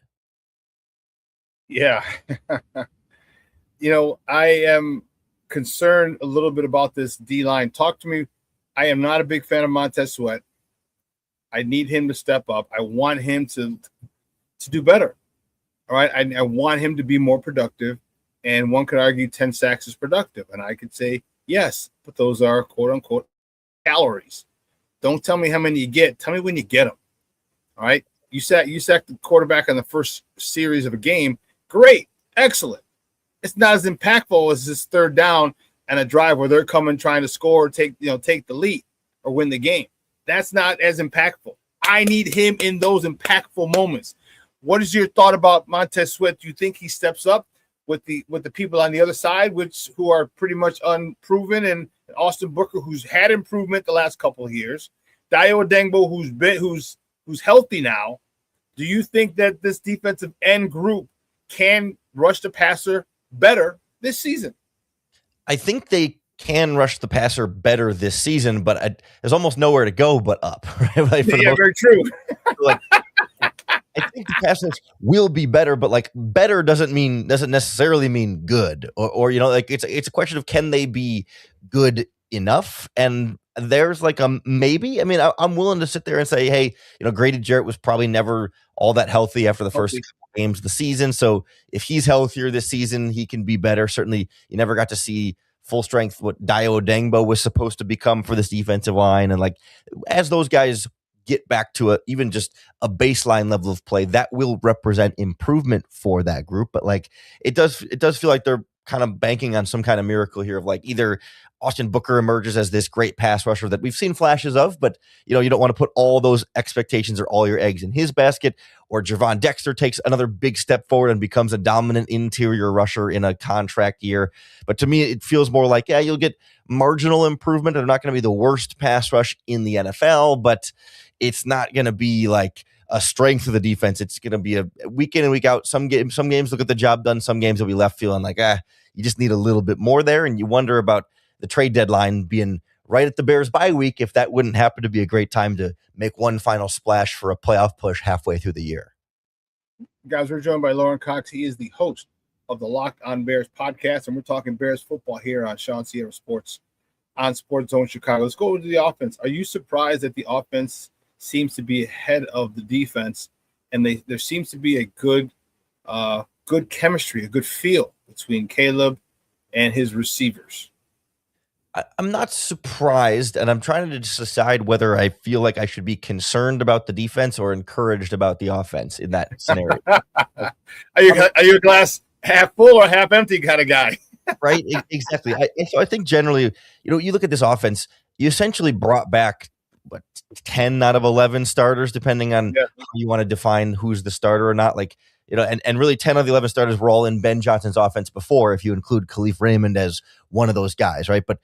Yeah. I am concerned a little bit about this D-line. Talk to me. I am not a big fan of Montez Sweat. I need him to step up. I want him to do better. All right. I want him to be more productive. And one could argue 10 sacks is productive. And I could say, yes, but those are quote unquote calories. Don't tell me how many you get. Tell me when you get them. All right. You sacked the quarterback on the first series of a game. Great. Excellent. It's not as impactful as this third down and a drive where they're coming trying to score or take the lead or win the game. That's not as impactful. I need him in those impactful moments. What is your thought about Montez Sweat? Do you think he steps up with the people on the other side, who are pretty much unproven, and Austin Booker, who's had improvement the last couple of years, Dayo Odeyingbo, who's healthy now? Do you think that this defensive end group can rush the passer better this season? I think they can rush the passer better this season, but there's almost nowhere to go but up. Right? Very true. I think the passers will be better, but better doesn't necessarily mean good, or it's a question of, can they be good enough? And there's maybe. I mean, I'm willing to sit there and say, hey, Grady Jarrett was probably never all that healthy after the first games of the season. So if he's healthier this season, he can be better. Certainly, you never got to see full strength what Dayo Odeyingbo was supposed to become for this defensive line, and as those guys get back to even just a baseline level of play, that will represent improvement for that group. But it does feel like they're kind of banking on some kind of miracle here of either Austin Booker emerges as this great pass rusher that we've seen flashes of, but you don't want to put all those expectations or all your eggs in his basket, or GervonDexter takes another big step forward and becomes a dominant interior rusher in a contract year. But to me, it feels more like, you'll get marginal improvement. They're not going to be the worst pass rush in the NFL, but it's not going to be a strength of the defense. It's going to be a week in and week out. Some games will get the job done. Some games will be left feeling you just need a little bit more there. And you wonder about the trade deadline being right at the Bears bye week, if that wouldn't happen to be a great time to make one final splash for a playoff push halfway through the year. Guys, we're joined by Lauren Cox. He is the host of the Locked on Bears podcast, and we're talking Bears football here on ShawnSierraSports on Sports Zone Chicago. Let's go to the offense. Are you surprised that the offense seems to be ahead of the defense, and there seems to be a good chemistry, a good feel between Caleb and his receivers? I'm not surprised, and I'm trying to just decide whether I feel like I should be concerned about the defense or encouraged about the offense in that scenario. Are you a glass half full or half empty kind of guy? Right, exactly. So I think generally, you look at this offense, you essentially brought back 10 out of 11 starters, depending on how you want to define who's the starter or not. And really 10 of the 11 starters were all in Ben Johnson's offense before, if you include Khalif Raymond as one of those guys, right? But,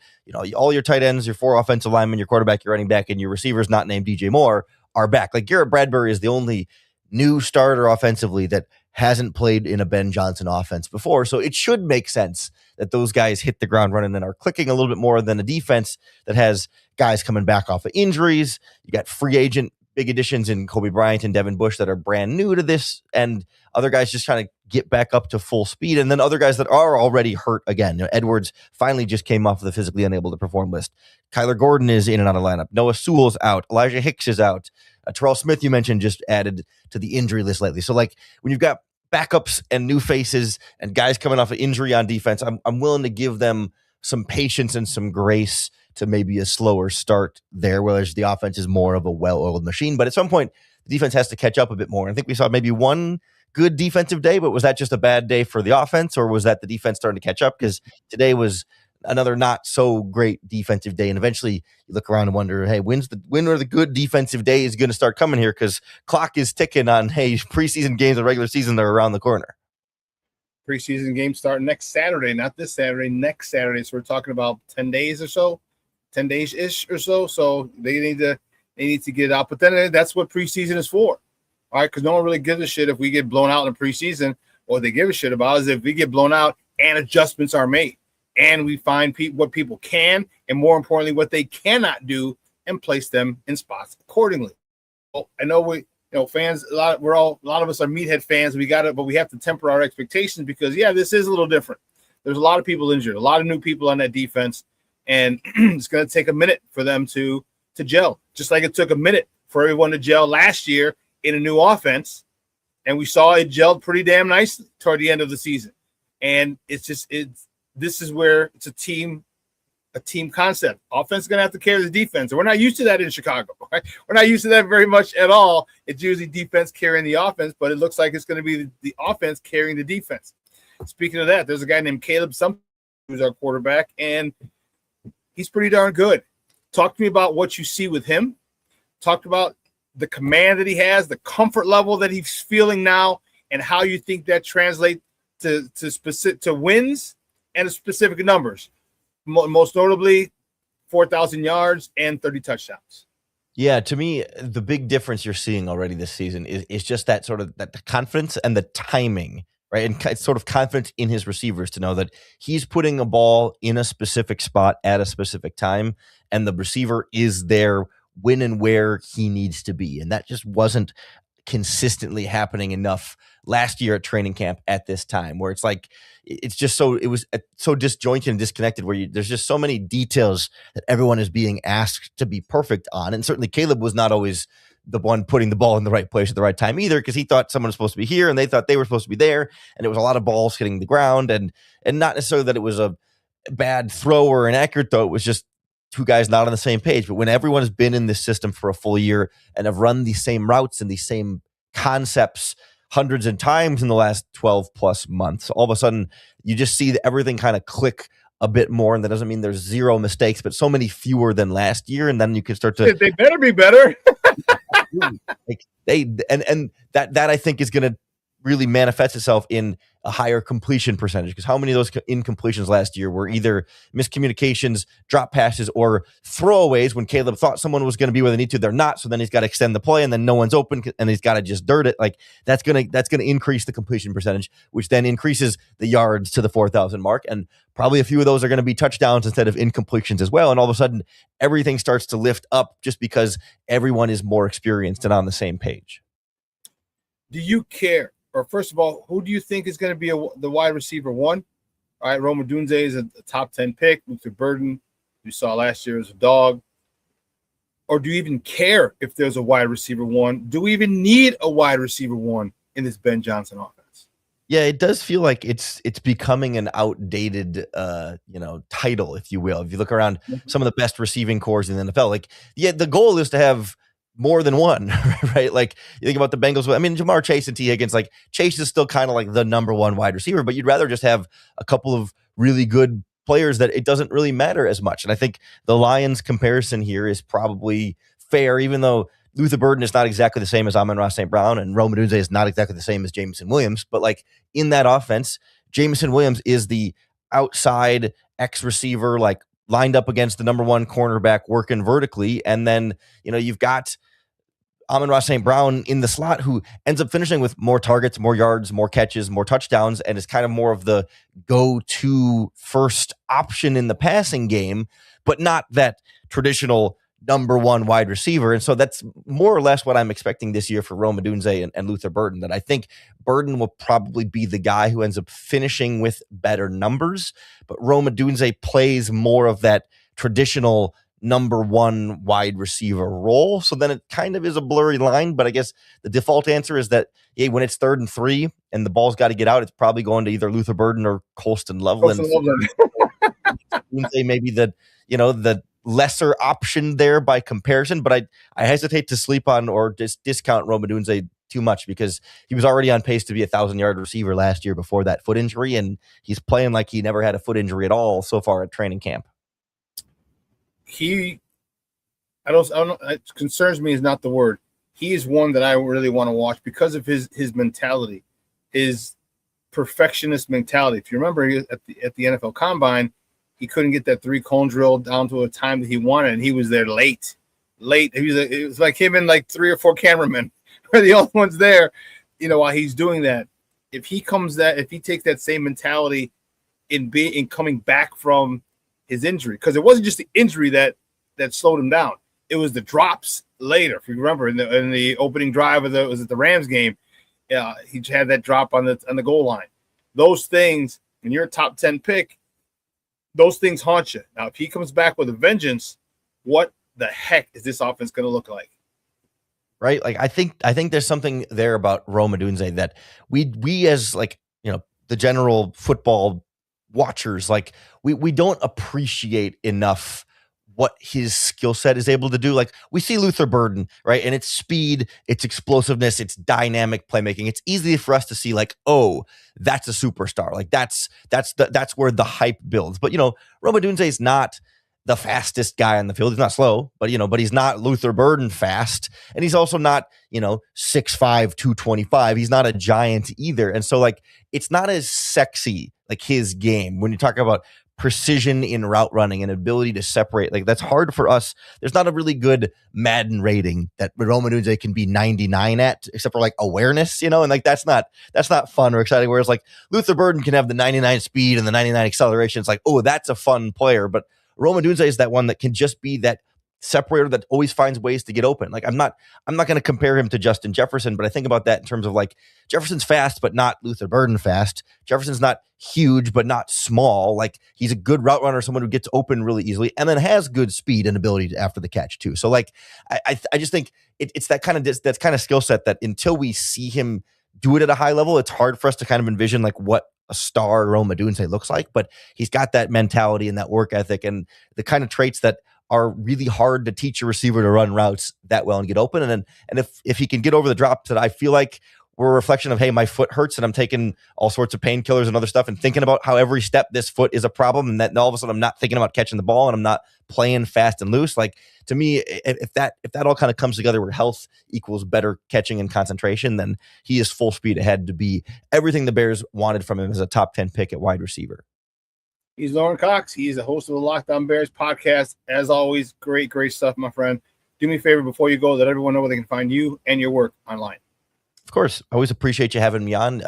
all your tight ends, your 4 offensive linemen, your quarterback, your running back, and your receivers not named DJ Moore are back. Garrett Bradbury is the only new starter offensively that hasn't played in a Ben Johnson offense before. So it should make sense that those guys hit the ground running and are clicking a little bit more than a defense that has guys coming back off of injuries. You got free agent big additions in Kobe Bryant and Devin Bush that are brand new to this, and other guys just trying to get back up to full speed, and then other guys that are already hurt again. Edwards finally just came off of the physically unable to perform list. Kyler Gordon is in and out of lineup. Noah Sewell's out. Elijah Hicks is out. Terrell Smith, you mentioned, just added to the injury list lately. So when you've got backups and new faces and guys coming off of injury on defense, I'm willing to give them some patience and some grace to maybe a slower start there, whereas the offense is more of a well-oiled machine. But at some point, the defense has to catch up a bit more. And I think we saw maybe one good defensive day, but was that just a bad day for the offense, or was that the defense starting to catch up? Because today was another not so great defensive day. And eventually you look around and wonder, hey, when are the good defensive days going to start coming here? Because clock is ticking on, hey, preseason games and regular season are around the corner. preseason game starting next Saturday, not this Saturday, next Saturday. So we're talking about 10 days or so, 10 days ish or so. So they need to get it out. But then that's what preseason is for. All right, because no one really gives a shit if we get blown out in the preseason. What they give a shit about is if we get blown out and adjustments are made and we find what people can and more importantly what they cannot do and place them in spots accordingly. Well, I know fans, a lot of us are meathead fans. But we have to temper our expectations because this is a little different. There's a lot of people injured, a lot of new people on that defense, and it's going to take a minute for them to gel. Just like it took a minute for everyone to gel last year in a new offense, and we saw it gelled pretty damn nicely toward the end of the season. And this is where it's a team concept. Offense is going to have to carry the defense. And we're not used to that in Chicago, right? We're not used to that very much at all. It's usually defense carrying the offense, but it looks like it's going to be the offense carrying the defense. Speaking of that, there's a guy named Caleb who's our quarterback, and he's pretty darn good. Talk to me about what you see with him. Talk about the command that he has, the comfort level that he's feeling now, and how you think that translates to wins and specific numbers. Most notably, 4,000 yards and 30 touchdowns. Yeah, to me, the big difference you're seeing already this season is just that sort of that the confidence and the timing, right? And it's sort of confidence in his receivers to know that he's putting a ball in a specific spot at a specific time, and the receiver is there when and where he needs to be. And that just wasn't consistently happening enough last year at training camp at this time, where it's like it was so disjointed and disconnected, where there's just so many details that everyone is being asked to be perfect on. And certainly Caleb was not always the one putting the ball in the right place at the right time either, because he thought someone was supposed to be here and they thought they were supposed to be there, and it was a lot of balls hitting the ground, and not necessarily that it was a bad throw or inaccurate throw. It was just two guys not on the same page. But when everyone has been in this system for a full year and have run these same routes and these same concepts hundreds of times in the last 12 plus months, all of a sudden you just see everything kind of click a bit more. And that doesn't mean there's zero mistakes, but so many fewer than last year. And then you can start to, they better be better. that I think is going to really manifest itself in a higher completion percentage, because how many of those incompletions last year were either miscommunications, drop passes, or throwaways when Caleb thought someone was going to be where they need to, they're not, so then he's got to extend the play and then no one's open and he's got to just dirt it. Like that's going to increase the completion percentage, which then increases the yards to the 4,000 mark, and probably a few of those are going to be touchdowns instead of incompletions as well. And all of a sudden everything starts to lift up just because everyone is more experienced and on the same page. Do you care? Or first of all, who do you think is going to be the wide receiver one? All right, Rome Odunze is a top 10 pick. Luther Burden, you saw last year as a dog. Or do you even care if there's a wide receiver one? Do we even need a wide receiver one in this Ben Johnson offense? Yeah, it does feel like it's becoming an outdated title, if you will. If you look around some of the best receiving cores in the NFL, like the goal is to have more than one, right? Like you think about the Bengals. I mean, Jamar Chase and T. Higgins, like Chase is still kind of like the number one wide receiver, but you'd rather just have a couple of really good players that it doesn't really matter as much. And I think the Lions comparison here is probably fair, even though Luther Burden is not exactly the same as Amon-Ra St. Brown and Rome Odunze is not exactly the same as Jameson Williams. But like in that offense, Jameson Williams is the outside X receiver, like lined up against the number one cornerback working vertically. And then, you've got Amon-Ra St. Brown in the slot, who ends up finishing with more targets, more yards, more catches, more touchdowns, and is kind of more of the go-to first option in the passing game, but not that traditional number one wide receiver. And so that's more or less what I'm expecting this year for Rome Odunze and Luther Burden, that I think Burden will probably be the guy who ends up finishing with better numbers, but Rome Odunze plays more of that traditional number one wide receiver role. So then it kind of is a blurry line, but I guess the default answer is that, when it's 3rd and 3 and the ball's got to get out, it's probably going to either Luther Burden or Colston Loveland. Maybe the lesser option there by comparison, but I hesitate to sleep on or discount Rome Odunze too much, because he was already on pace to be 1,000-yard receiver last year before that foot injury, and he's playing like he never had a foot injury at all so far at training camp. I don't know, it concerns me is not the word. He is one that I really want to watch because of his mentality, his perfectionist mentality. If you remember at the NFL Combine, he couldn't get that 3-cone drill down to a time that he wanted, and he was there late. It was like him and like 3 or 4 cameramen were the only ones there, while he's doing that. If he takes that same mentality in coming back from his injury, because it wasn't just the injury that slowed him down. It was the drops later. If you remember in the opening drive of the Rams game, he had that drop on the goal line. Those things, when you're a top 10 pick, those things haunt you. Now, if he comes back with a vengeance, what the heck is this offense going to look like? Right? Like I think there's something there about Rome Odunze that we as the general football watchers, we don't appreciate enough what his skill set is able to do. Like we see Luther Burden, right? And it's speed, it's explosiveness, it's dynamic playmaking. It's easy for us to see oh, that's a superstar. Like that's where the hype builds. But Rome Odunze is not the fastest guy on the field. He's not slow, but he's not Luther Burden fast. And he's also not, 6'5", 225. He's not a giant either. And so it's not as sexy, his game. When you talk about precision in route running and ability to separate, that's hard for us. There's not a really good Madden rating that Rome Odunze can be 99 at, except for awareness, and that's not fun or exciting. Whereas Luther Burden can have the 99 speed and the 99 acceleration. It's oh, that's a fun player. But Rome Odunze is that one that can just be that separator that always finds ways to get open. I'm not going to compare him to Justin Jefferson, but I think about that in terms of Jefferson's fast, but not Luther Burden fast. Jefferson's not huge, but not small. He's a good route runner, someone who gets open really easily, and then has good speed and ability after the catch too. So I just think it's that kind of skill set that until we see him do it at a high level, it's hard for us to kind of envision what a star Rome Odunze looks like. But he's got that mentality and that work ethic and the kind of traits that are really hard to teach a receiver to run routes that well and get open. And if he can get over the drops that I feel like were a reflection of, hey, my foot hurts and I'm taking all sorts of painkillers and other stuff and thinking about how every step this foot is a problem, and that all of a sudden I'm not thinking about catching the ball and I'm not playing fast and loose. To me, if that all kind of comes together where health equals better catching and concentration, then he is full speed ahead to be everything the Bears wanted from him as a top 10 pick at wide receiver. He's Lauren Cox. He's the host of the Locked On Bears podcast. As always, great stuff, my friend. Do me a favor before you go, let everyone know where they can find you and your work online. Of course. I always appreciate you having me on.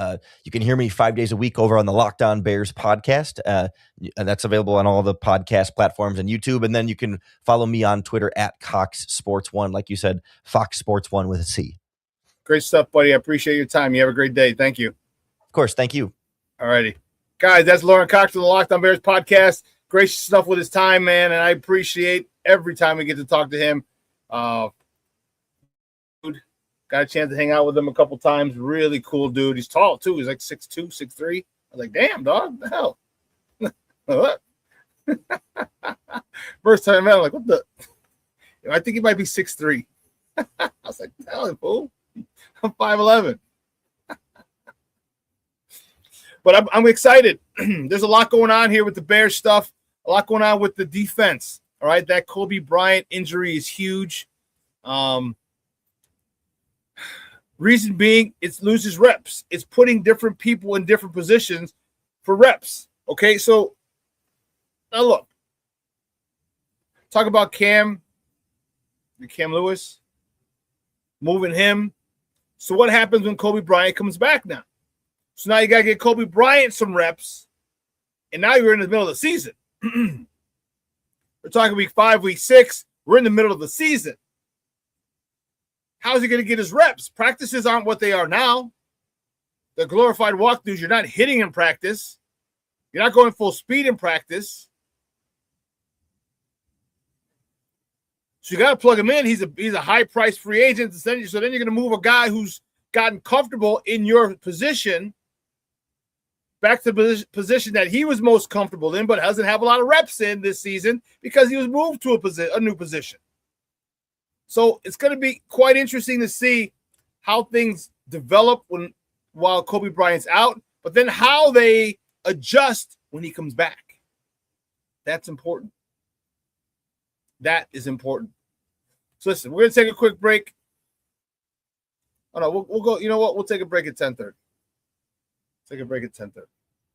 You can hear me 5 days a week over on the Locked On Bears podcast. And that's available on all the podcast platforms and YouTube. And then you can follow me on Twitter at Cox Sports One. Like you said, Fox Sports One with a C. Great stuff, buddy. I appreciate your time. You have a great day. Thank you. Of course. Thank you. All righty. Guys, that's Lauren Cox from the Locked On Bears podcast. Great stuff with his time, man, and I appreciate every time we get to talk to him. Dude, got a chance to hang out with him a couple times. Really cool dude. He's tall, too. He's 6'2", 6'3". I was like, damn, dog, what the hell? What? First time I met him, what the? I think he might be 6'3". I was like, tell him, fool. I'm 5'11". But I'm excited. There's a lot going on here with the Bears stuff, a lot going on with the defense. All right, that Kobe Bryant injury is huge. Reason being, it loses reps. It's putting different people in different positions for reps. Okay, so now look. Talk about Cam Lewis, moving him. So what happens when Kobe Bryant comes back now? So now you got to get Kobe Bryant some reps, and now you're in the middle of the season. We're talking week 5, week 6. We're in the middle of the season. How's he going to get his reps? Practices aren't what they are now. The glorified walkthroughs, you're not hitting in practice. You're not going full speed in practice. So you got to plug him in. He's a high-priced free agent. So then you're going to move a guy who's gotten comfortable in your position back to the position that he was most comfortable in, but doesn't have a lot of reps in this season because he was moved to a new position. So it's going to be quite interesting to see how things develop while Kobe Bryant's out, but then how they adjust when he comes back. That's important. That is important. So listen, we're going to take a quick break. Oh no, we'll go. You know what? We'll take a break at 10:30. Take a break at 10:30.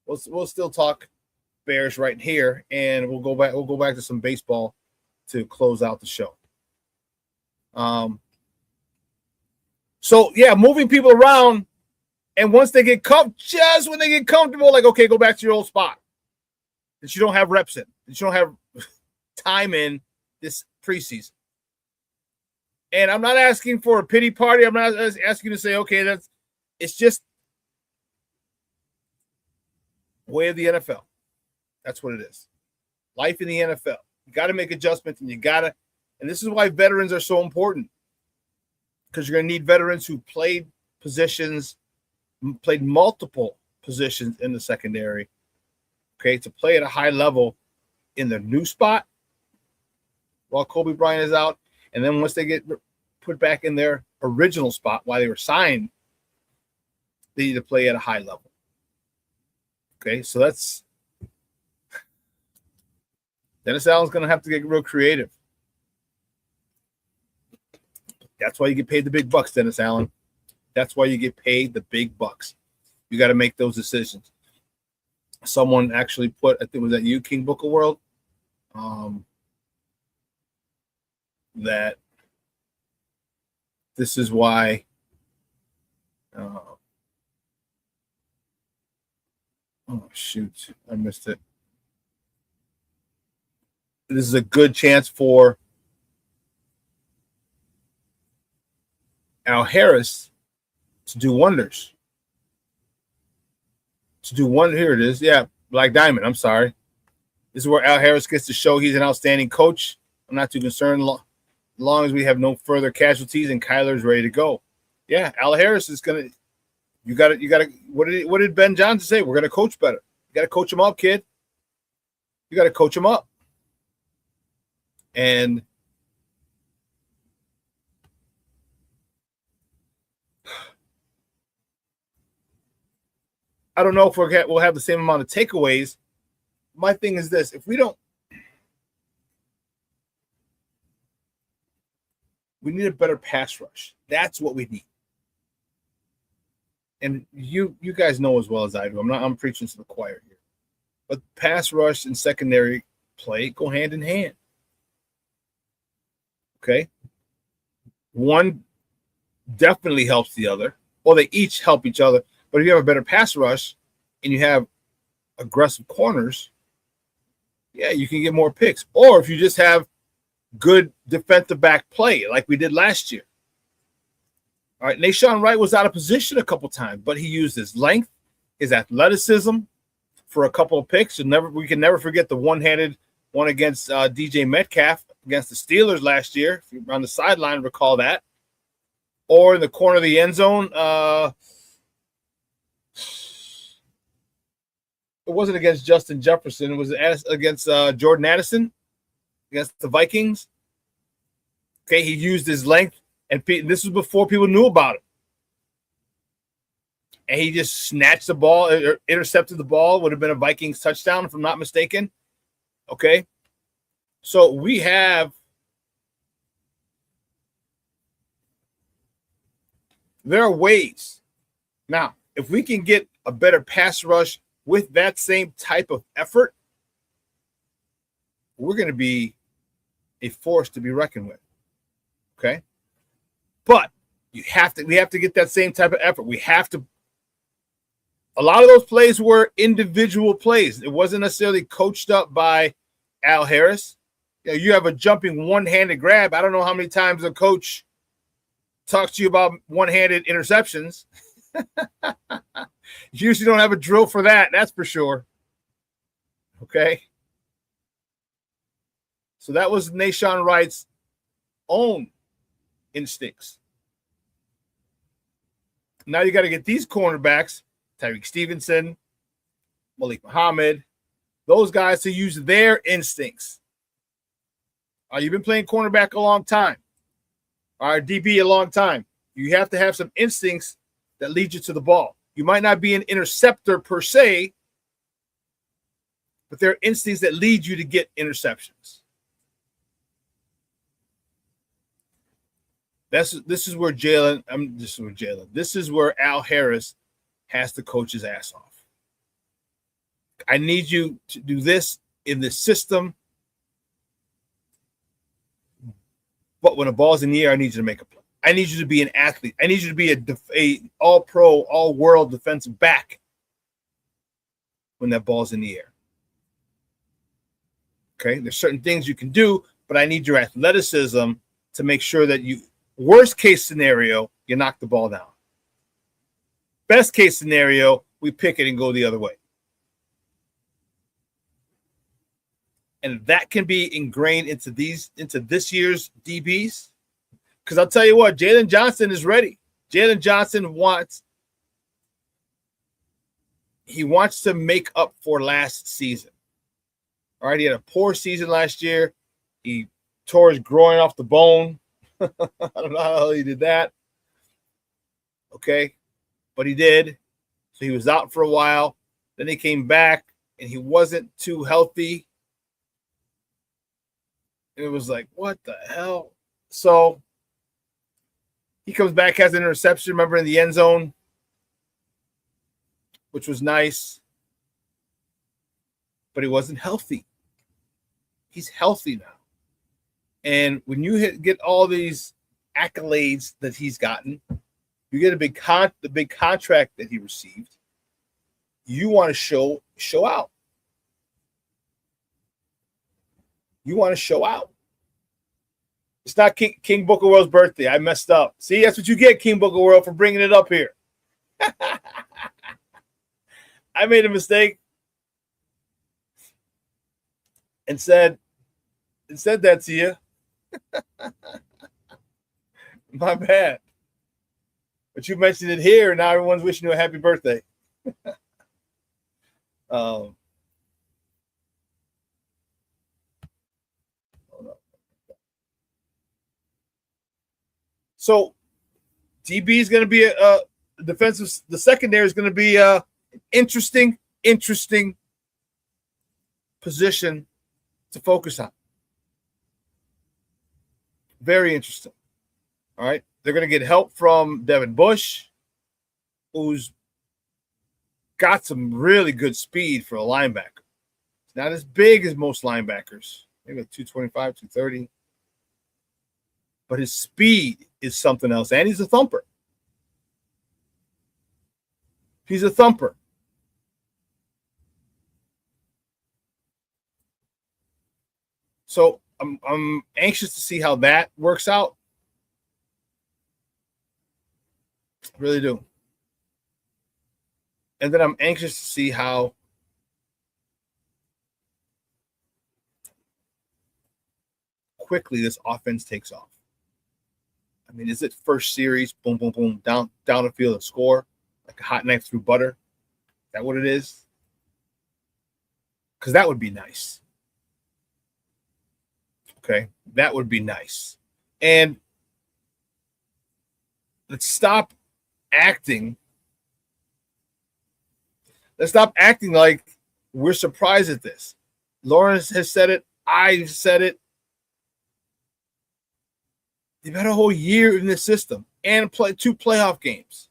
We'll still talk Bears right here, and we'll go back to some baseball to close out the show. So yeah, moving people around, and once they get just when they get comfortable, like, okay, go back to your old spot that you don't have reps in, that you don't have time in this preseason. And I'm not asking for a pity party. I'm not asking you to say, okay, it's just way of the NFL. That's what it is. Life in the NFL. You got to make adjustments, and and this is why veterans are so important, because you're going to need veterans who played multiple positions in the secondary, okay, to play at a high level in their new spot while Kobe Bryant is out. And then once they get put back in their original spot while they were signed, they need to play at a high level. Okay, so Dennis Allen's going to have to get real creative. That's why you get paid the big bucks, Dennis Allen. That's why you get paid the big bucks. You got to make those decisions. Someone actually put, I think, was that you, King Booker World, that this is why oh shoot, I missed it. This is a good chance for Al Harris to do wonders. Here it is. Yeah, Black Diamond. I'm sorry. This is where Al Harris gets to show he's an outstanding coach. I'm not too concerned as long as we have no further casualties and Kyler's ready to go. Yeah, Al Harris is gonna. You got to. What did Ben Johnson say? We're gonna coach better. You got to coach him up, kid. You got to coach him up. And I don't know if we'll have the same amount of takeaways. My thing is this: if we don't, we need a better pass rush. That's what we need. And you guys know as well as I do. I'm preaching to the choir here. But pass rush and secondary play go hand in hand. Okay? One definitely helps the other. Well, they each help each other. But if you have a better pass rush and you have aggressive corners, yeah, you can get more picks. Or if you just have good defensive back play like we did last year. All right, Nashawn Wright was out of position a couple times, but he used his length, his athleticism for a couple of picks. We can never forget the one-handed one against DJ Metcalf against the Steelers last year. If you're on the sideline, recall that. Or in the corner of the end zone. It wasn't against Justin Jefferson. It was against Jordan Addison against the Vikings. Okay, he used his length, and this was before people knew about it. And he just snatched the ball, or intercepted the ball. Would have been a Vikings touchdown, if I'm not mistaken. Okay, so we have there are ways. Now, if we can get a better pass rush with that same type of effort, we're going to be a force to be reckoned with. Okay? But we have to get that same type of effort. A lot of those plays were individual plays. It wasn't necessarily coached up by Al Harris. You have a jumping one-handed grab. I don't know how many times a coach talks to you about one-handed interceptions. You usually don't have a drill for that. That's for sure. Okay. So that was Nashawn Wright's own instincts. Now you got to get these cornerbacks, Tyreek Stevenson, Malik Muhammad, those guys to use their instincts. You've been playing cornerback a long time. DB a long time. You have to have some instincts that lead you to the ball. You might not be an interceptor per se, but there are instincts that lead you to get interceptions. This is where Al Harris has to coach his ass off. I need you to do this in this system. But when the ball's in the air, I need you to make a play. I need you to be an athlete. I need you to be a all-pro, all-world defensive back when that ball's in the air. Okay? There's certain things you can do, but I need your athleticism to make sure that you, worst case scenario, you knock the ball down. Best case scenario, we pick it and go the other way. And that can be ingrained into this year's DBs. Because I'll tell you what, Jalen Johnson is ready. Jalen Johnson wants to make up for last season. All right, he had a poor season last year. He tore his groin off the bone. I don't know how he did that. Okay, but he did. So he was out for a while. Then he came back, and he wasn't too healthy. It was like, what the hell? So he comes back, has an interception, remember, in the end zone, which was nice. But he wasn't healthy. He's healthy now. And when you get all these accolades that he's gotten, you get the big contract that he received, you want to show out. You want to show out. It's not King Booker World's birthday. I messed up. See, that's what you get, King Booker World, for bringing it up here. I made a mistake and said that to you. My bad. But you mentioned it here, and now everyone's wishing you a happy birthday. So DB is going to be a defensive. The secondary is going to be an interesting position to focus on. Very interesting. All right. They're going to get help from Devin Bush, who's got some really good speed for a linebacker. It's not as big as most linebackers, maybe 225, 230. But his speed is something else, and he's a thumper. He's a thumper. So I'm anxious to see how that works out. Really do. And then I'm anxious to see how quickly this offense takes off. I mean, is it first series, boom, boom, boom, down the field and score like a hot knife through butter? Is that what it is? Because that would be nice. Okay, that would be nice. And let's stop acting. Let's stop acting like we're surprised at this. Lawrence has said it. I've said it. They've had a whole year in this system and play 2 playoff games.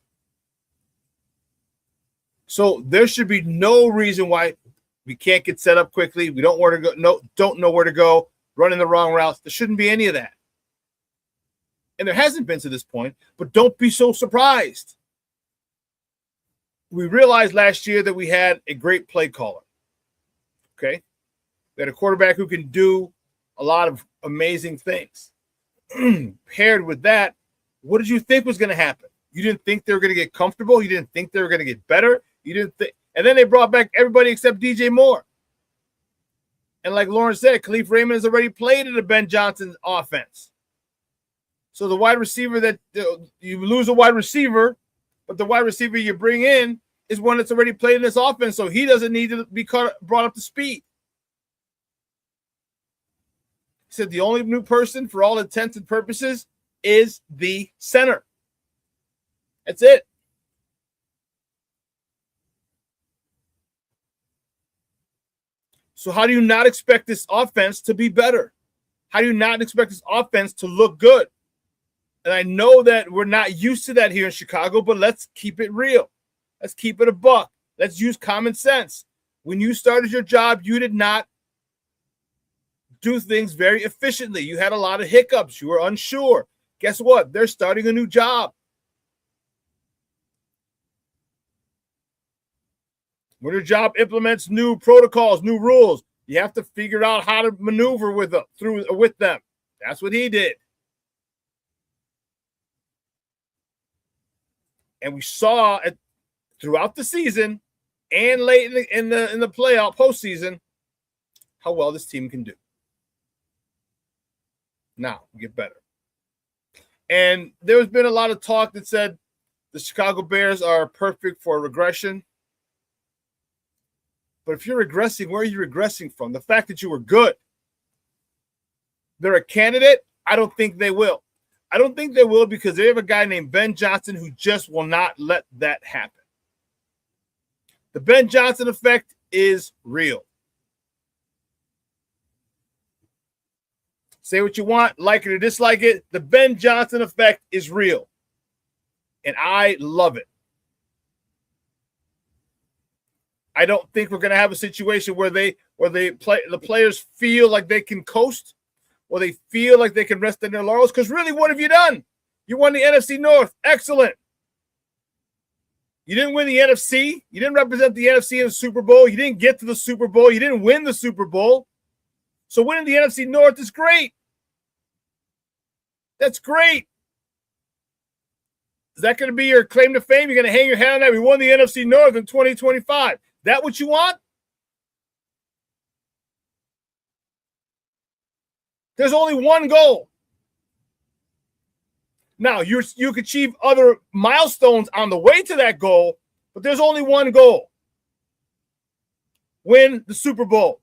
So there should be no reason why we can't get set up quickly. We don't don't know where to go, running the wrong routes. There shouldn't be any of that. And there hasn't been to this point, but don't be so surprised. We realized last year that we had a great play caller. Okay? We had a quarterback who can do a lot of amazing things. Paired with that, what did you think was going to happen? You didn't think they were going to get comfortable. You didn't think they were going to get better. You didn't think, and then they brought back everybody except DJ Moore. And like Lawrence said, Khalif Raymond has already played in the Ben Johnson offense. So the wide receiver that you lose a wide receiver, but the wide receiver you bring in is one that's already played in this offense, so he doesn't need to be brought up to speed. He said the only new person for all intents and purposes is the center. That's it. So how do you not expect this offense to be better? How do you not expect this offense to look good? And I know that we're not used to that here in Chicago, but let's keep it real. Let's keep it a buck. Let's use common sense. When you started your job, you did not do things very efficiently. You had a lot of hiccups. You were unsure. Guess what? They're starting a new job. When your job implements new protocols, new rules, you have to figure out how to maneuver with them. That's what he did. And we saw it throughout the season and late in the playoff postseason how well this team can do. Now, get better. And there's been a lot of talk that said the Chicago Bears are perfect for regression. But if you're regressing, where are you regressing from? The fact that you were good. They're a candidate. I don't think they will. I don't think they will because they have a guy named Ben Johnson who just will not let that happen. The Ben Johnson effect is real. Say what you want, like it or dislike it. The Ben Johnson effect is real. And I love it. I don't think we're going to have a situation where the players feel like they can coast, or they feel like they can rest in their laurels. Because really, what have you done? You won the NFC North. Excellent. You didn't win the NFC. You didn't represent the NFC in the Super Bowl. You didn't get to the Super Bowl. You didn't win the Super Bowl. So winning the NFC North is great. That's great. Is that going to be your claim to fame? You're going to hang your head on that? We won the NFC North in 2025. That what you want? There's only one goal. Now, you can achieve other milestones on the way to that goal, but there's only one goal. Win the Super Bowl.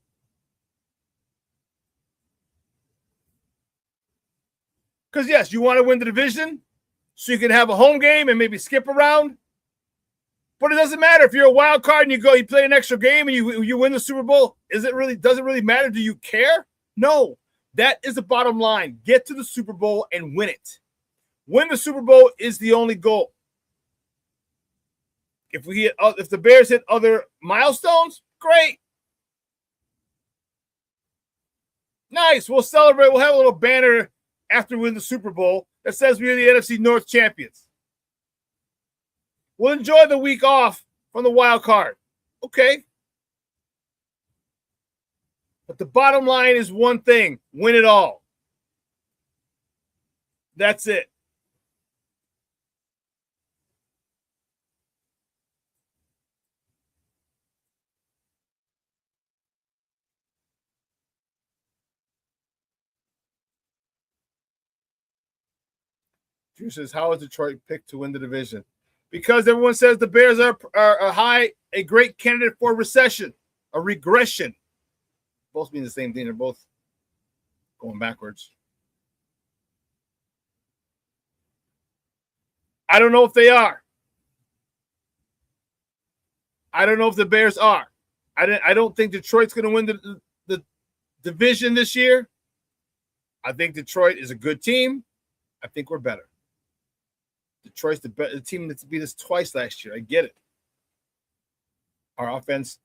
Because, yes, you want to win the division so you can have a home game and maybe skip around. But it doesn't matter if you're a wild card and you play an extra game and you win the Super Bowl. Does it really matter? Do you care? No. That is the bottom line. Get to the Super Bowl and win it. Win the Super Bowl is the only goal. If the Bears hit other milestones, great. Nice. We'll celebrate. We'll have a little banner after we win the Super Bowl that says we are the NFC North champions. We'll enjoy the week off from the wild card. Okay. But the bottom line is one thing. Win it all. That's it. Drew says, how is Detroit picked to win the division? Because everyone says the Bears are a great candidate for recession, a regression. Both mean the same thing. They're both going backwards. I don't know if they are. I don't know if the Bears are. I don't think Detroit's going to win the division this year. I think Detroit is a good team. I think we're better. Detroit's the team that's beat us twice last year. I get it. Our offense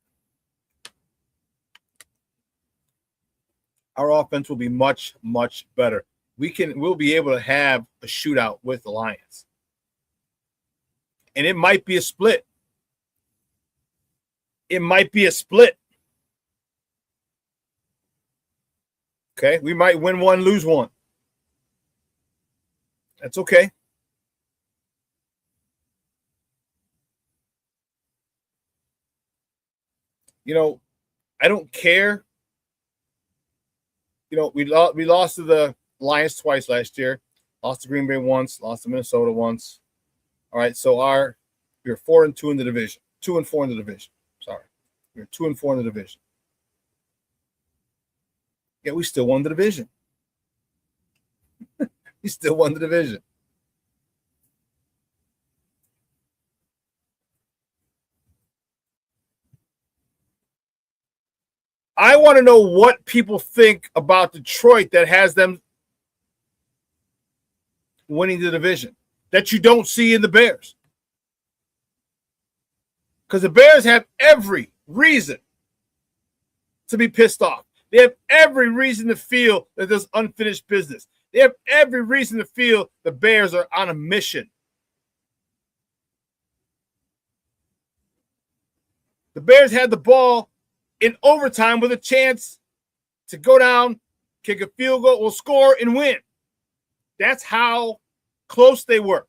will be much, much better. We'll be able to have a shootout with the Lions. And it might be a split. It might be a split. Okay? We might win one, lose one. That's okay. I don't care. We lost to the Lions twice last year. Lost to Green Bay once. Lost to Minnesota once. All right, so we're 4-2 in the division. 2-4 in the division. Sorry, we're 2-4 in the division. Yeah, we still won the division. We still won the division. I want to know what people think about Detroit that has them winning the division that you don't see in the Bears. Because the Bears have every reason to be pissed off. They have every reason to feel that there's unfinished business. They have every reason to feel the Bears are on a mission. The Bears had the ball in overtime with a chance to go down, kick a field goal, or score and win. That's how close they were.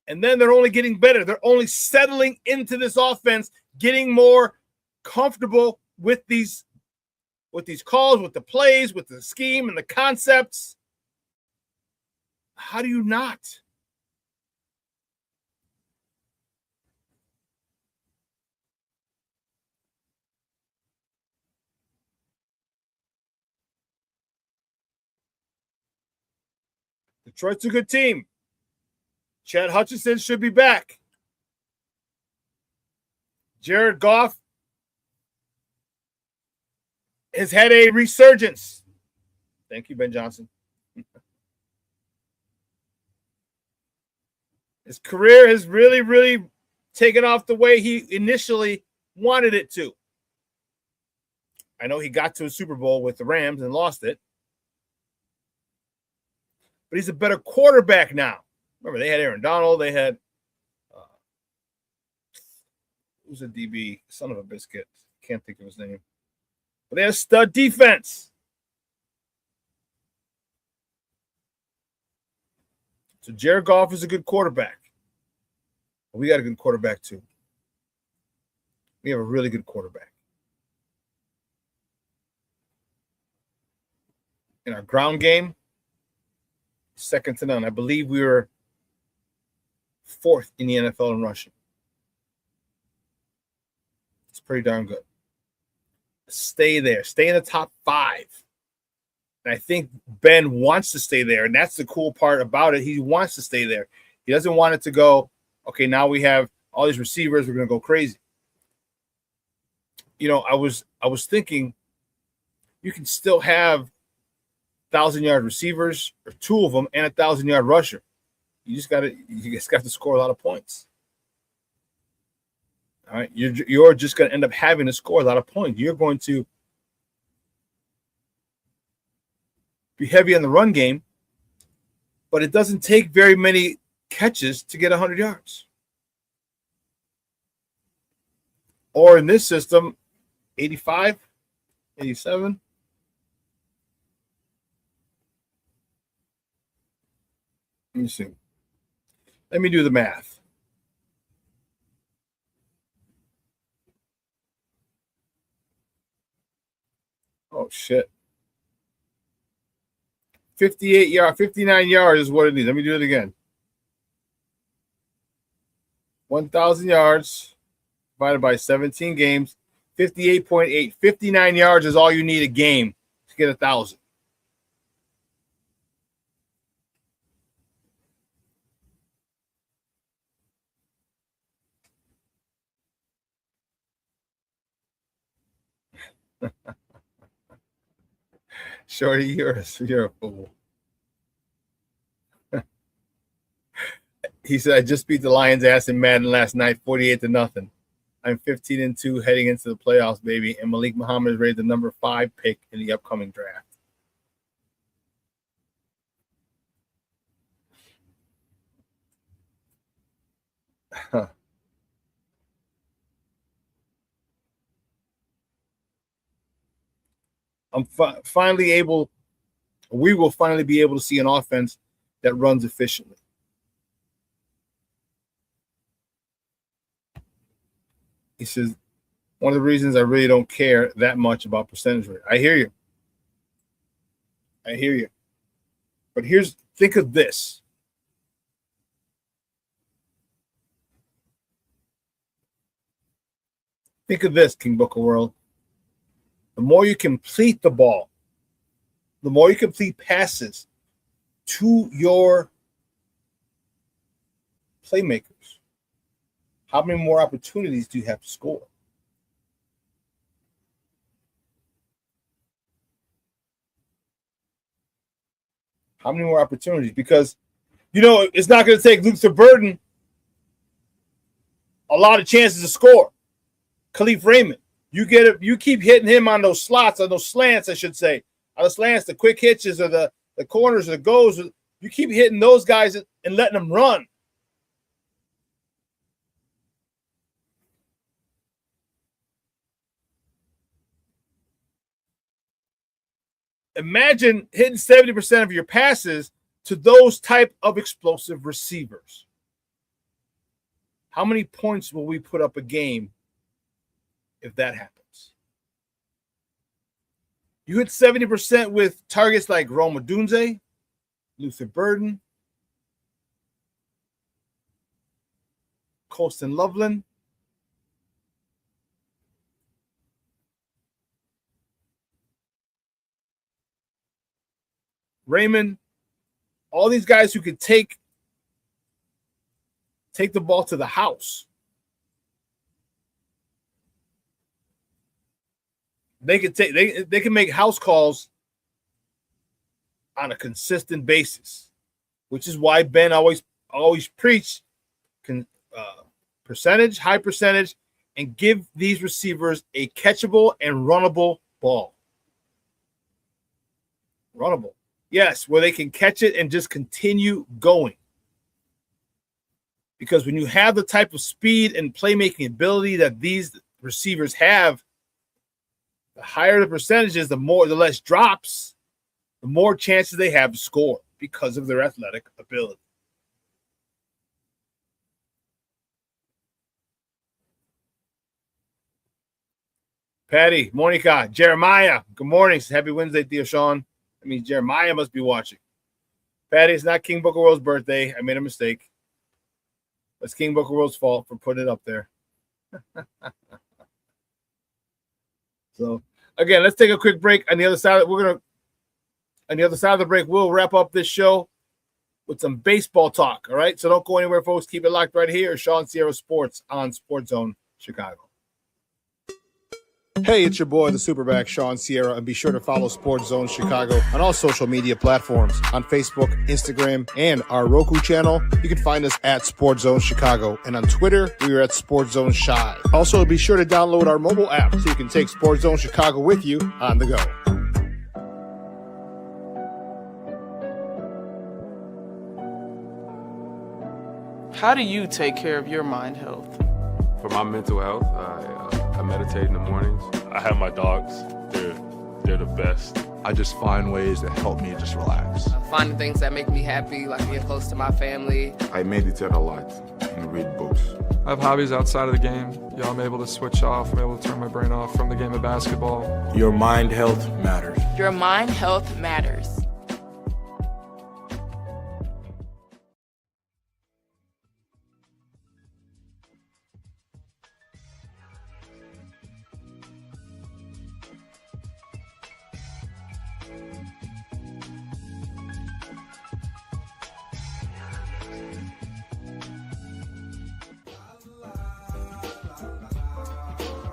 And then they're only getting better. They're only settling into this offense, getting more comfortable with these calls, with the plays, with the scheme and the concepts. How do you not? Detroit's a good team. Chad Hutchinson should be back. Jared Goff has had a resurgence. Thank you, Ben Johnson. His career has really, really taken off the way he initially wanted it to. I know he got to a Super Bowl with the Rams and lost it. But he's a better quarterback now. Remember, they had Aaron Donald. They had who's a DB? Son of a biscuit. Can't think of his name. But they had a stud defense. So Jared Goff is a good quarterback. But we got a good quarterback too. We have a really good quarterback. In our ground game, second to none. I believe we were fourth in the NFL in rushing. It's pretty darn good. Stay there. Stay in the top 5. And I think Ben wants to stay there, and that's the cool part about it. He wants to stay there. He doesn't want it to go, okay, now we have all these receivers, we're going to go crazy. You know, I was thinking you can still have 1,000-yard receivers, or 2 of them, and a 1,000-yard rusher. You just got to score a lot of points. All right, you're just going to end up having to score a lot of points. You're going to be heavy on the run game, but it doesn't take very many catches to get 100 yards. Or in this system, 85, 87. Let me see. Let me do the math. Oh, shit. 59 yards is what it needs. Let me do it again. 1,000 yards divided by 17 games, 58.8. 59 yards is all you need a game to get 1,000. Shorty, you're a fool. He said, I just beat the Lions' ass in Madden last night, 48-0. I'm 15-2 heading into the playoffs, baby. And Malik Muhammad is rated the number 5 pick in the upcoming draft. Huh. We will finally be able to see an offense that runs efficiently. He says, one of the reasons I really don't care that much about percentage rate. I hear you. But think of this. Think of this, King Booker World. The more you complete the ball, the more you complete passes to your playmakers, how many more opportunities do you have to score? How many more opportunities? Because, it's not going to take Luther Burden a lot of chances to score. Khalif Raymond, you keep hitting him on those slots, on those slants, I should say. On the slants, the quick hitches or the corners or the goes. You keep hitting those guys and letting them run. Imagine hitting 70% of your passes to those type of explosive receivers. How many points will we put up a game if that happens? You hit 70% with targets like Rome Odunze, Luther Burden, Colston Loveland. Raymond, all these guys who could take the ball to the house. They can make house calls on a consistent basis, which is why Ben always preached high percentage, and give these receivers a catchable and runnable ball. Runnable. Yes, where they can catch it and just continue going. Because when you have the type of speed and playmaking ability that these receivers have, the higher the percentages, the less drops, the more chances they have to score because of their athletic ability. Patty, Monica, Jeremiah, good morning. Happy Wednesday, dear Shawn. That means Jeremiah must be watching. Patty, it's not King Booker World's birthday. I made a mistake. It's King Booker World's fault for putting it up there. So, again, let's take a quick break. On the other side, of the break, we'll wrap up this show with some baseball talk. All right, so don't go anywhere, folks. Keep it locked right here. Shawn Sierra Sports on Sports Zone Chicago. Hey, it's your boy, the SuperBack, Shawn Sierra, and be sure to follow Sports Zone Chicago on all social media platforms, on Facebook, Instagram, and our Roku channel. You can find us at Sports Zone Chicago, and on Twitter, we are at Sports Zone Shy. Also, be sure to download our mobile app so you can take Sports Zone Chicago with you on the go. How do you take care of your mind health? For my mental health, I meditate in the mornings. I have my dogs. They're the best. I just find ways that help me just relax. Finding things that make me happy, like being close to my family. I meditate a lot and read books. I have hobbies outside of the game. I'm able to switch off. I'm able to turn my brain off from the game of basketball. Your mind health matters. Your mind health matters.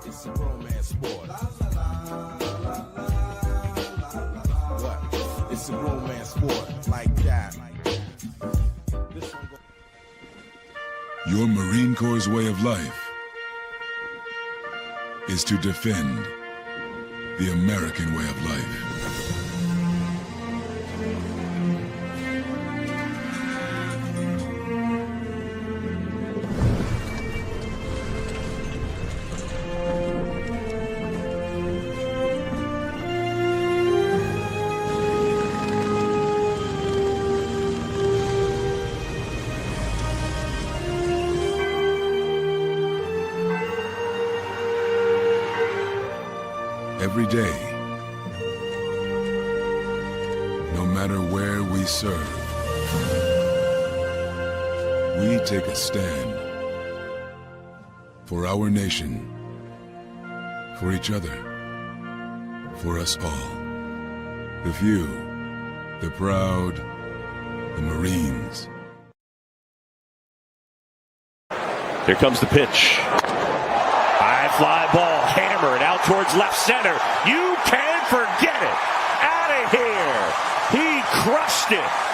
It's a romance sport. What? It's a romance sport like that. Your Marine Corps' way of life is to defend the American way of life. Every day, no matter where we serve, we take a stand for our nation, for each other, for us all. The few, the proud, the Marines. Here comes the pitch. High fly ball, hammered out towards left center. You can forget it. Out of here. He crushed it.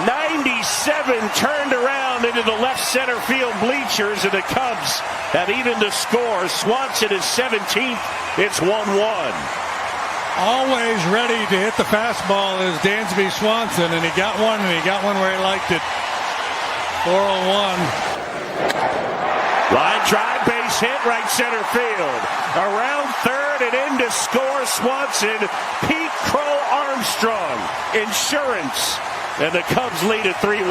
97 turned around into the left center field bleachers, and the Cubs have evened the score. Swanson is 17th. It's 1-1. Always ready to hit the fastball is Dansby Swanson, and he got one where he liked it. 401. Line drive, base hit, right center field. Around third and in to score Swanson. Pete Crow Armstrong. Insurance. And the Cubs lead at 3-1.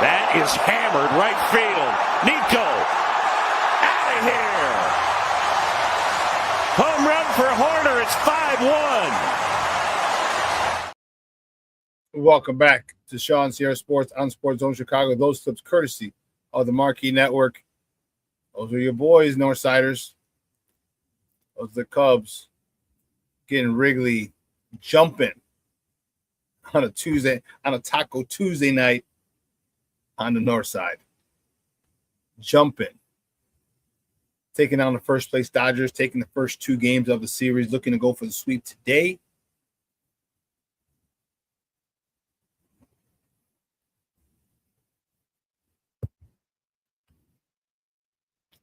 That is hammered right field. Nico. Out of here. Home run for Horner. It's 5-1. Welcome back to ShawnSierraSports on Sports Zone Chicago. Those clips courtesy of the Marquee Network. Those are your boys, Northsiders. Those are the Cubs getting Wrigley jumping on a Taco Tuesday night on the north side. Jumping. Taking on the first place Dodgers, taking the first 2 games of the series, looking to go for the sweep today.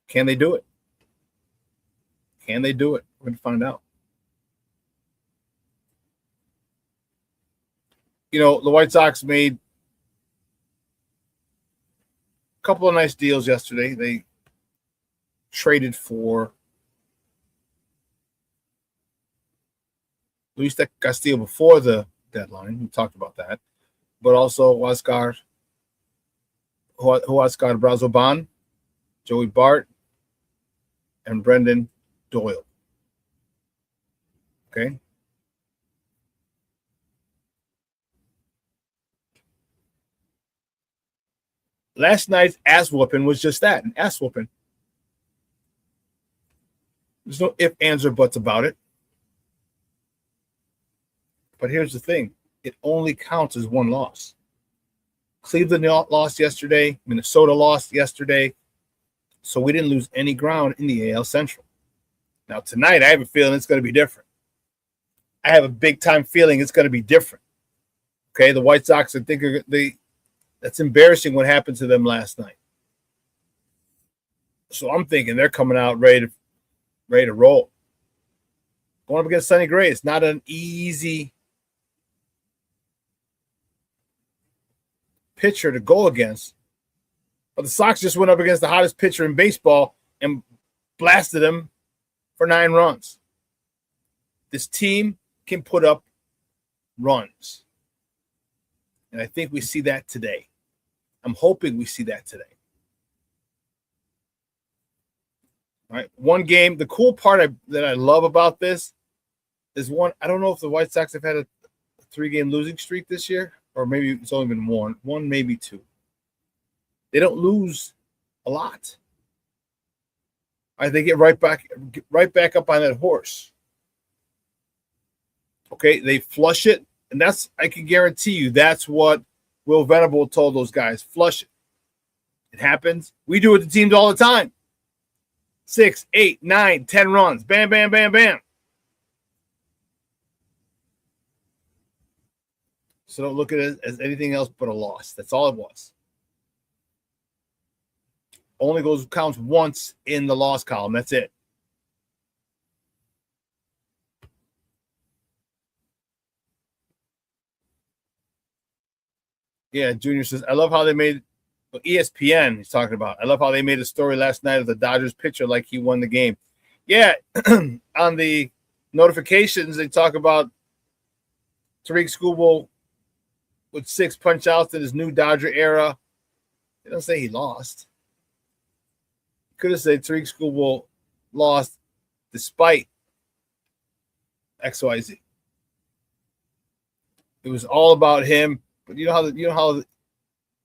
Can they do it? Can they do it? We're going to find out. You know, the White Sox made a couple of nice deals yesterday. They traded for Luis Castillo before the deadline. We talked about that. But also Huáscar Brazoban, Joey Bart, and Brendan Doyle. Okay. Last night's ass whooping was just that, an ass whooping. There's no ifs, ands, or buts about it. But here's the thing. It only counts as 1 loss. Cleveland lost yesterday. Minnesota lost yesterday. So we didn't lose any ground in the AL Central. Now, tonight, I have a feeling it's going to be different. I have a big-time feeling it's going to be different. Okay, the White Sox, I think, that's embarrassing what happened to them last night. So I'm thinking they're coming out ready to roll. Going up against Sonny Gray, it's not an easy pitcher to go against. But the Sox just went up against the hottest pitcher in baseball and blasted him for 9 runs. This team can put up runs. And I think we see that today. I'm hoping we see that today. All right, 1 game. The cool part that I love about this is I don't know if the White Sox have had a 3-game losing streak this year, or maybe it's only been 1, maybe 2. They don't lose a lot. All right, they get right back up on that horse. Okay, they flush it, and I can guarantee you that's what Will Venable told those guys. Flush it. It happens. We do it to teams all the time. 6, 8, 9, 10 runs. Bam, bam, bam, bam. So don't look at it as anything else but a loss. That's all it was. Only counts once in the loss column. That's it. Yeah, Junior says, I love how they made ESPN, he's talking about. I love how they made a story last night of the Dodgers pitcher like he won the game. Yeah, on the notifications, they talk about Tariq Skubal with 6 punch-outs in his new Dodger era. They don't say he lost. Could have said Tariq Skubal lost despite XYZ. It was all about him. But you know how the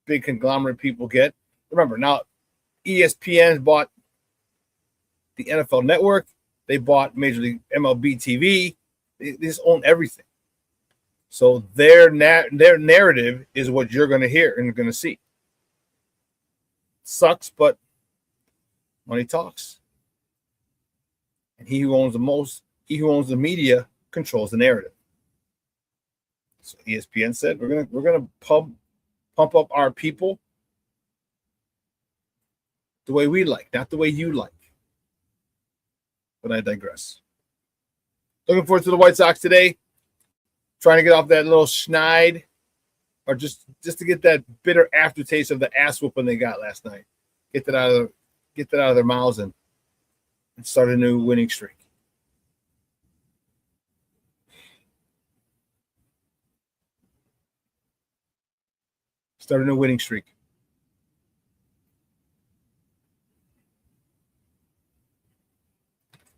big conglomerate people get. Remember, now ESPN bought the NFL Network. They bought Major League MLB TV. They just own everything. So their narrative is what you're going to hear and you're going to see. Sucks, but money talks. And he who owns the media, controls the narrative. So ESPN said we're gonna pump up our people the way we like, not the way you like. But I digress. Looking forward to the White Sox today. Trying to get off that little schneid, or just to get that bitter aftertaste of the ass whooping they got last night. Get that out of their mouths and start a new winning streak. Start a new winning streak.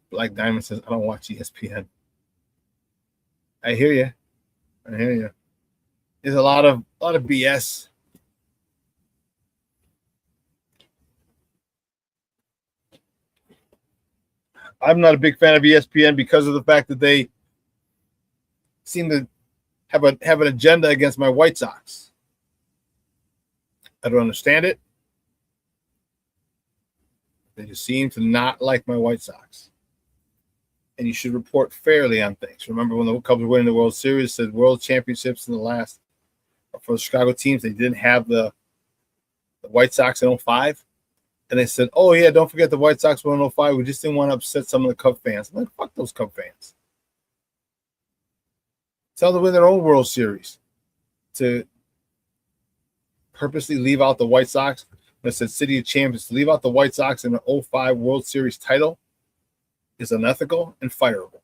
Black Diamond says, I don't watch ESPN. I hear you. There's a lot of BS. I'm not a big fan of ESPN because of the fact that they seem to have an agenda against my White Sox. I don't understand it. They just seem to not like my White Sox. And you should report fairly on things. Remember when the Cubs were winning the World Series, said World Championships in the last for the Chicago teams, they didn't have the White Sox in 2005. And they said, oh, yeah, don't forget the White Sox won in 2005. We just didn't want to upset some of the Cub fans. I'm like, fuck those Cub fans. Tell them to win their own World Series. To purposely leave out the White Sox, when it said City of Champions, to leave out the White Sox in the 2005 World Series title is unethical and fireable.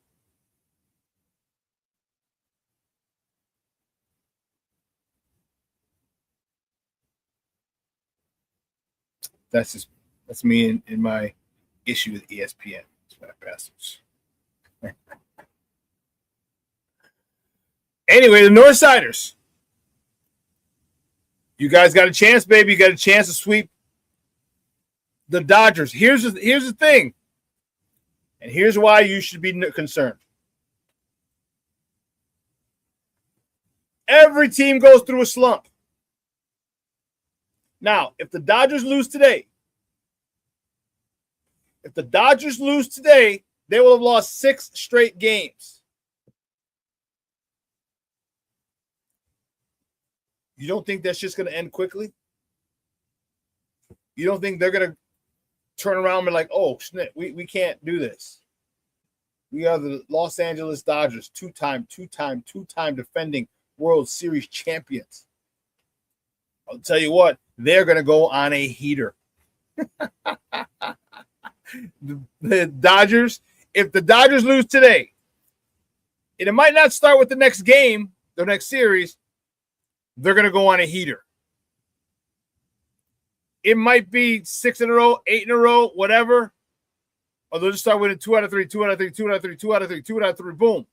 That's me in my issue with ESPN. Bastards. Anyway, the Northsiders. You guys got a chance, baby. You got a chance to sweep the Dodgers. Here's the thing. And here's why you should be concerned. Every team goes through a slump. Now, if the Dodgers lose today, they will have lost 6 straight games. You don't think that's just going to end quickly? You don't think they're going to turn around and be like, oh, snap, we can't do this. We are the Los Angeles Dodgers, two-time defending World Series champions. I'll tell you what, they're going to go on a heater. The Dodgers, if the Dodgers lose today, and it might not start with the next game, the next series, they're going to go on a heater. It might be 6 in a row, 8 in a row, whatever. Or they'll just start winning 2 out of 3, 2 out of 3, 2 out of 3, 2 out of 3, 2 out of 3, boom.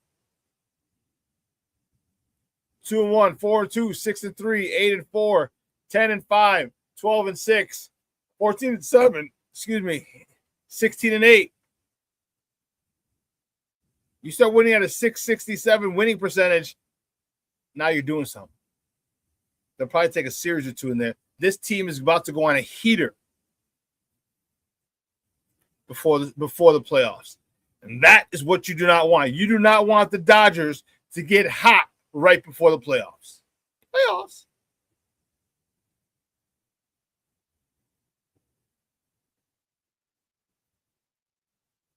2-1, 4-2, 6-3, 8-4, 10-5, 12-6, 14-7, 16-8. You start winning at a 667 winning percentage, now you're doing something. They'll probably take a series or 2 in there. This team is about to go on a heater before the playoffs. And that is what you do not want. You do not want the Dodgers to get hot right before the playoffs.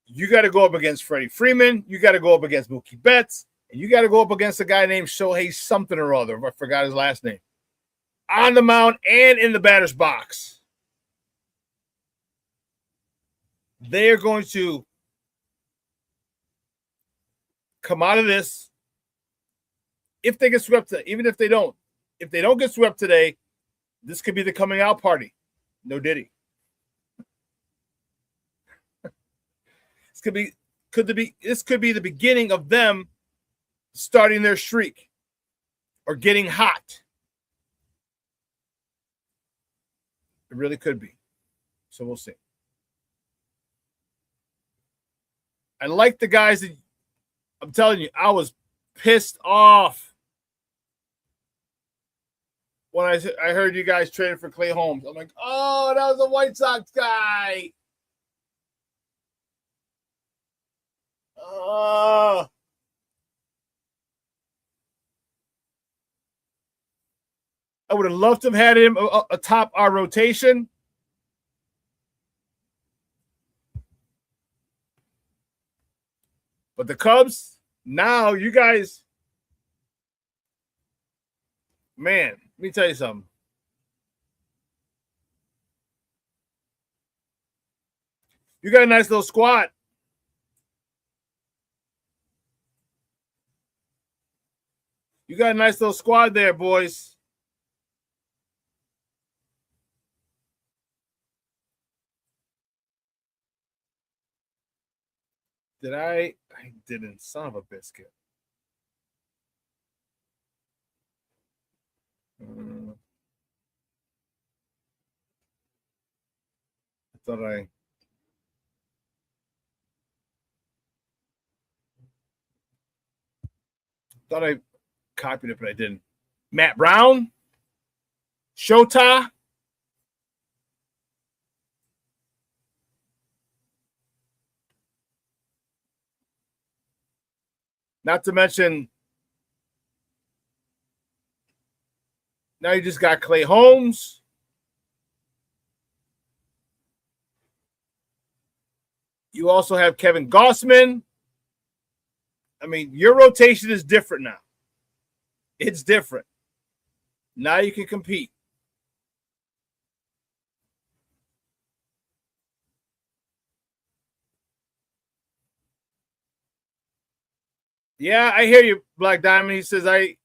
You got to go up against Freddie Freeman. You got to go up against Mookie Betts. And you got to go up against a guy named Shohei something or other. I forgot his last name. On the mound and in the batter's box. They are going to come out of this. If they get swept, even if they don't get swept today, this could be the coming out party. No Diddy. This could be the beginning of them starting their streak or getting hot. It really could be. So we'll see. I like the guys that I'm telling you, I was pissed off when I heard you guys traded for Clay Holmes. I'm like, oh, that was a White Sox guy. I would have loved to have had him atop our rotation. But the Cubs, now you guys, man, let me tell you something. You got a nice little squad. You got a nice little squad there, boys. Did I didn't. Son of a biscuit. I thought I copied it, but I didn't. Matt Brown, Shota, not to mention, now you just got Clay Holmes. You also have Kevin Gossman. I mean, your rotation is different now. It's different. Now you can compete. Yeah, I hear you, Black Diamond. He says, I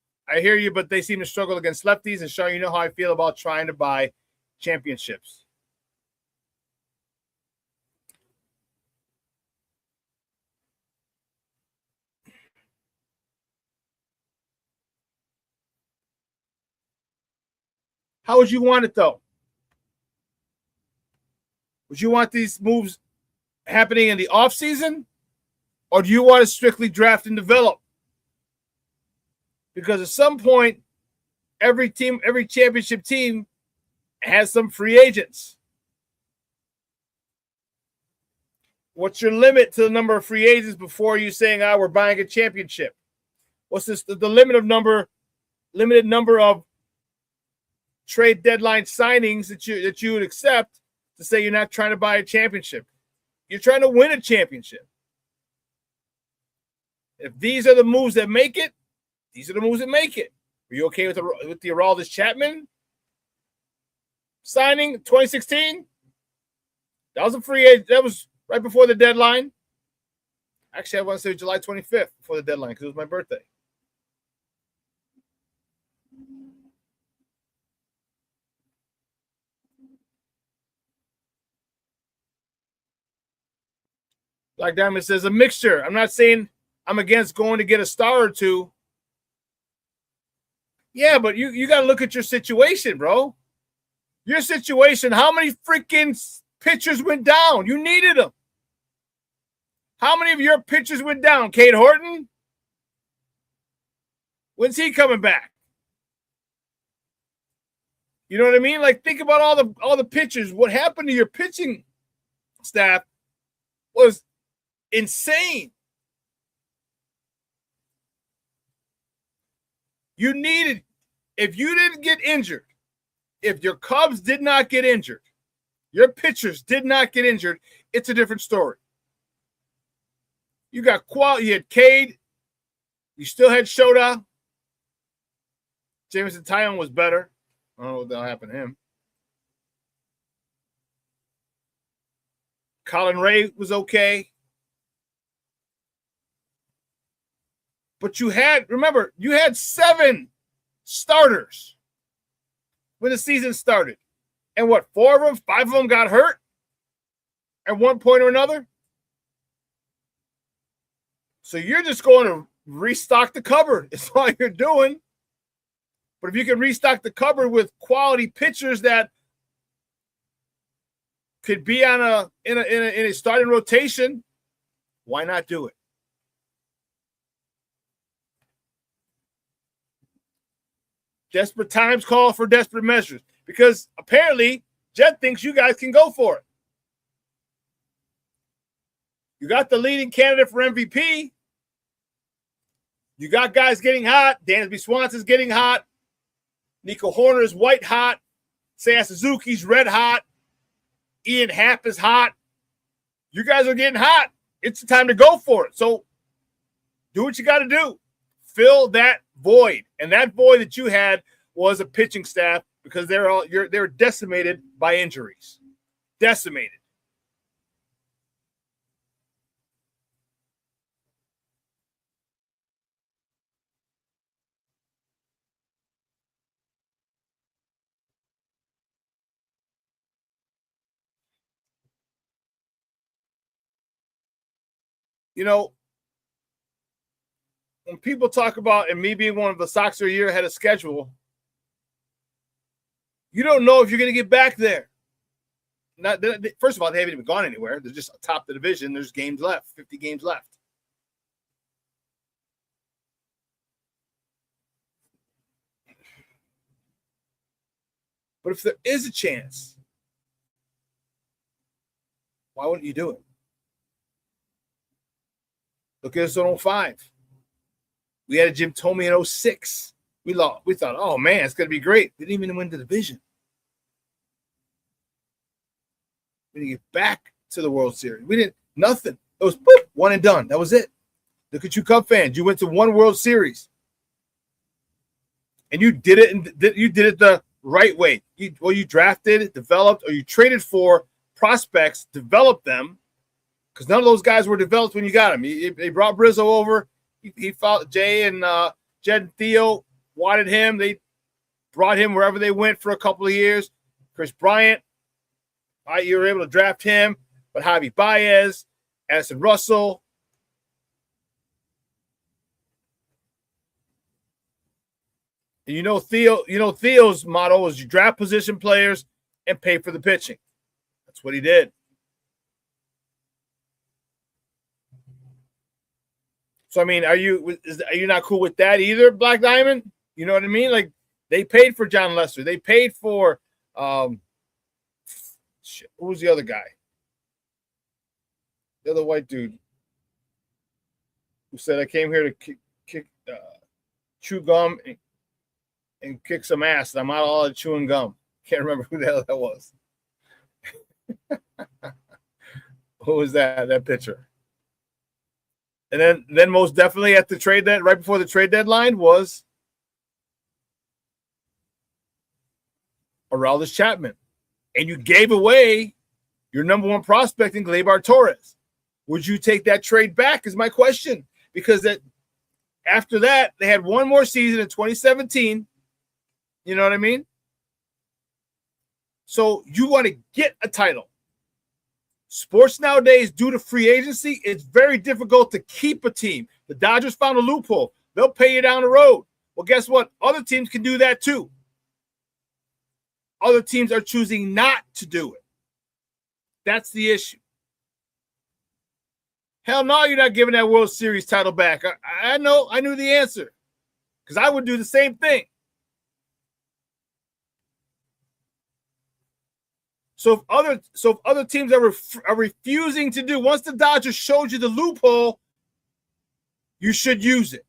hear you, but they seem to struggle against lefties. And Shawn, you know how I feel about trying to buy championships. How would you want it, though? Would you want these moves happening in the offseason? Or do you want to strictly draft and develop? Because at some point, every championship team has some free agents. What's your limit to the number of free agents before you saying, we're buying a championship? What's this? The limited number of trade deadline signings that you would accept to say you're not trying to buy a championship. You're trying to win a championship. If these are the moves that make it, these are the moves that make it. Are you okay with the Aroldis Chapman signing 2016? That was a free agent. That was right before the deadline. Actually, I want to say July 25th before the deadline because it was my birthday. Black Diamond says a mixture. I'm not saying I'm against going to get a star or two. Yeah, but you got to look at your situation, bro. Your situation, how many freaking pitchers went down? You needed them. How many of your pitchers went down? Cade Horton? When's he coming back? You know what I mean? Like, think about all the pitchers. What happened to your pitching staff was insane. You needed, if you didn't get injured, if your Cubs did not get injured, your pitchers did not get injured, it's a different story. You got quality, you had Cade, you still had Shota. Jameson Taillon was better. I don't know what that'll happen to him. Colin Ray was okay. But you had 7 starters when the season started. And 5 of them got hurt at one point or another? So you're just going to restock the cupboard. It's all you're doing. But if you can restock the cupboard with quality pitchers that could be in a starting rotation, why not do it? Desperate times call for desperate measures because apparently Jet thinks you guys can go for it. You got the leading candidate for MVP. You got guys getting hot. Dansby Swanson's getting hot. Nico Horner's white hot. Seiya Suzuki's red hot. Ian Happ is hot. You guys are getting hot. It's the time to go for it. So do what you got to do. Fill that void. And that void that you had was a pitching staff because they're decimated by injuries. Decimated. You know, when people talk about, and me being one of the Sox are a year ahead of schedule, you don't know if you're going to get back there. First of all, they haven't even gone anywhere. They're just atop the division. There's games left, 50 games left. But if there is a chance, why wouldn't you do it? Look at us in 05. We had a Jim Thome in 06. We thought, oh man, it's going to be great. We didn't even win the division. We didn't get back to the World Series. We didn't, nothing. It was boop, one and done. That was it. Look at you Cub fans. You went to one World Series. And you did it, and you did it the right way. You drafted, developed, or you traded for prospects, developed them, because none of those guys were developed when you got them. They brought Brizzo over. He fought Jay and Jed and Theo, wanted him. They brought him wherever they went for a couple of years. Chris Bryant, you were able to draft him, but Javi Baez, Addison Russell. And Theo's motto was you draft position players and pay for the pitching. That's what he did. So, I mean, are you not cool with that either, Black Diamond? You know what I mean? Like, they paid for John Lester. They paid for who was the other guy? The other white dude who said, I came here to chew gum and kick some ass. And I'm out all of chewing gum. Can't remember who the hell that was. Who was that pitcher? And then most definitely at the trade right before the trade deadline was Aroldis Chapman. And you gave away your number one prospect in Gleyber Torres. Would you take that trade back is my question. Because after that, they had one more season in 2017. You know what I mean? So you want to get a title. Sports nowadays, due to free agency, it's very difficult to keep a team. The Dodgers found a loophole. They'll pay you down the road. Well, guess what? Other teams can do that too. Other teams are choosing not to do it. That's the issue. Hell no, you're not giving that World Series title back. I know. I knew the answer because I would do the same thing. So if other teams are refusing to do, once the Dodgers showed you the loophole, you should use it.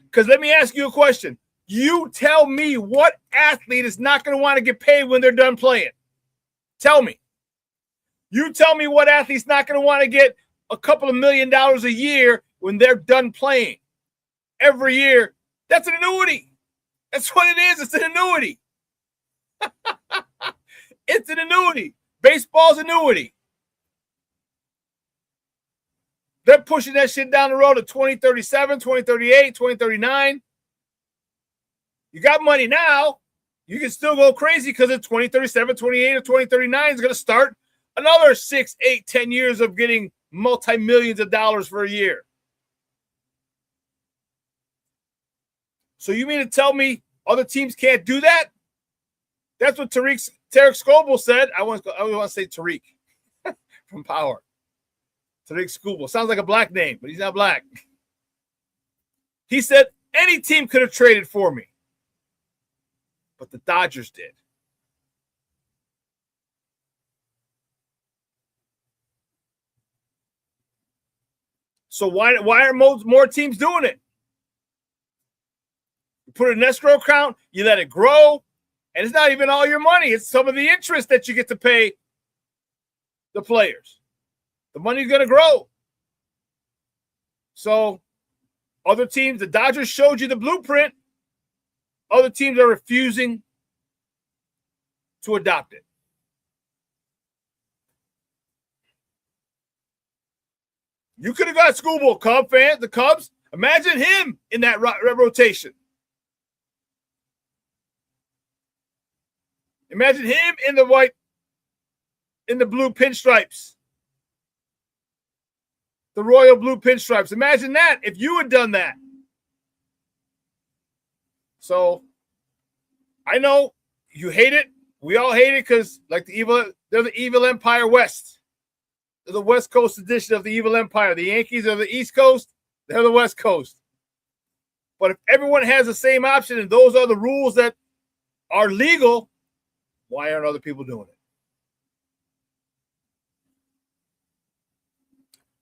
Because let me ask you a question. You tell me what athlete is not going to want to get paid when they're done playing. Tell me. You tell me what athlete's not going to want to get a couple of $1 million a year when they're done playing. Every year. That's an annuity. That's what it is. It's an annuity. It's an annuity. Baseball's annuity. They're pushing that shit down the road to 2037, 2038, 2039. You got money now. You can still go crazy because in 2037, 28, or 2039 is going to start another 6, 8, 10 years of getting multi-millions of dollars for a year. So you mean to tell me other teams can't do that? That's what Tarek Scoble said. I want to say Tariq from Power. Tarek Scoble. Sounds like a black name, but he's not black. He said any team could have traded for me. But the Dodgers did. So why are more teams doing it? You put it in an escrow account, you let it grow, and it's not even all your money. It's some of the interest that you get to pay the players. The money's going to grow. So other teams, the Dodgers showed you the blueprint. Other teams are refusing to adopt it. You could have got Schoolboy Cub fan, the Cubs. Imagine him in that rotation. Imagine him in the white, in the blue pinstripes. The royal blue pinstripes. Imagine that if you had done that. So I know you hate it. We all hate it because they're the evil Empire West. They're the West Coast edition of the evil Empire. The Yankees are the East Coast. They're the West Coast. But if everyone has the same option and those are the rules that are legal, why aren't other people doing it?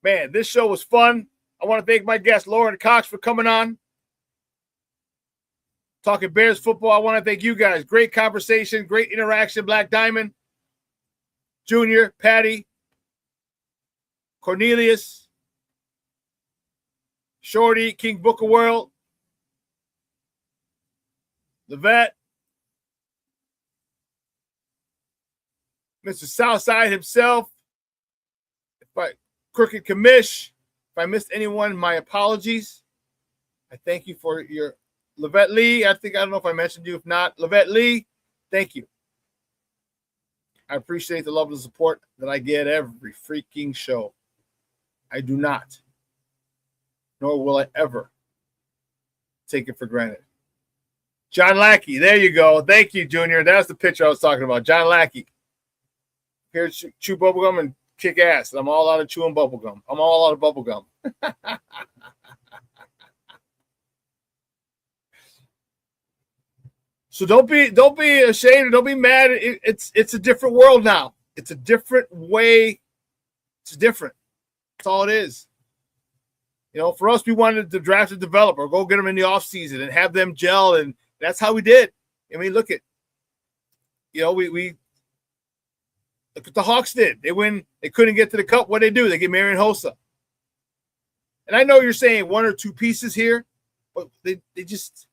Man, this show was fun. I want to thank my guest, Lauren Cox, for coming on. Talking Bears football. I want to thank you guys. Great conversation, great interaction. Black Diamond, Junior, Patty, Cornelius, Shorty, King Booker World, the vet, Mr. Southside himself, Crooked Commish. If I missed anyone, my apologies. I thank you for your Levette Lee. I don't know if I mentioned you. If not, Levette Lee, thank you. I appreciate the love and support that I get every freaking show. I do not, nor will I ever take it for granted. John Lackey, there you go. Thank you, Junior. That's the picture I was talking about. John Lackey. Here to chew bubblegum and kick ass. I'm all out of chewing bubblegum. I'm all out of bubblegum. So don't be ashamed. Don't be mad. It's a different world now. It's a different way. It's different. That's all it is. You know, for us, we wanted to draft a developer, go get them in the offseason and have them gel, and that's how we did. I mean, look at, we look what the Hawks did. They couldn't get to the cup. What they do? They get Marion Hossa. And I know you're saying one or two pieces here, but they just,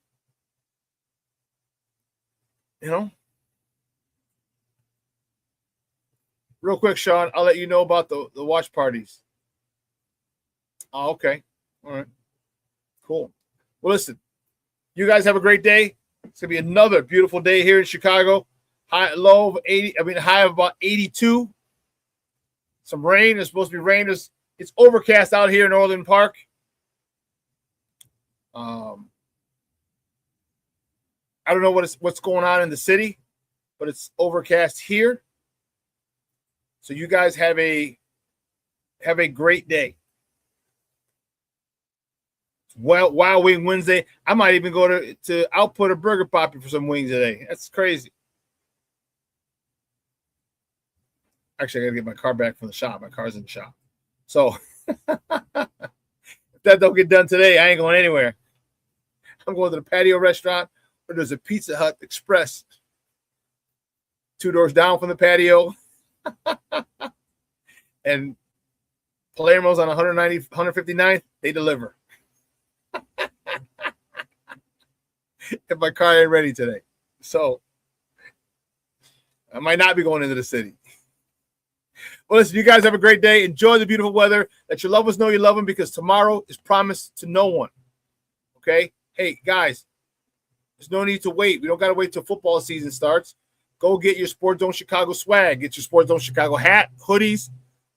Real quick, Shawn, I'll let you know about the watch parties. Oh, okay. All right. Cool. Well, listen, you guys have a great day. It's going to be another beautiful day here in Chicago. High of about 82. Some rain. There's supposed to be rain. It's overcast out here in Orland Park. I don't know what's going on in the city, but it's overcast here. So you guys have a great day. Wild Wing Wednesday. I might even go to Output or Burger Poppy for some wings today. That's crazy. Actually, I got to get my car back from the shop. My car's in the shop. So if that don't get done today, I ain't going anywhere. I'm going to the patio restaurant where there's a Pizza Hut Express 2 doors down from the patio. And Palermo's on 159th. They deliver. If my car ain't ready today. So I might not be going into the city. Well, listen, you guys have a great day. Enjoy the beautiful weather. Let your lovers know you love them, because tomorrow is promised to no one. Okay? Hey, guys, there's no need to wait. We don't got to wait till football season starts. Go get your Sports Zone Chicago swag. Get your Sports Zone Chicago hat, hoodies,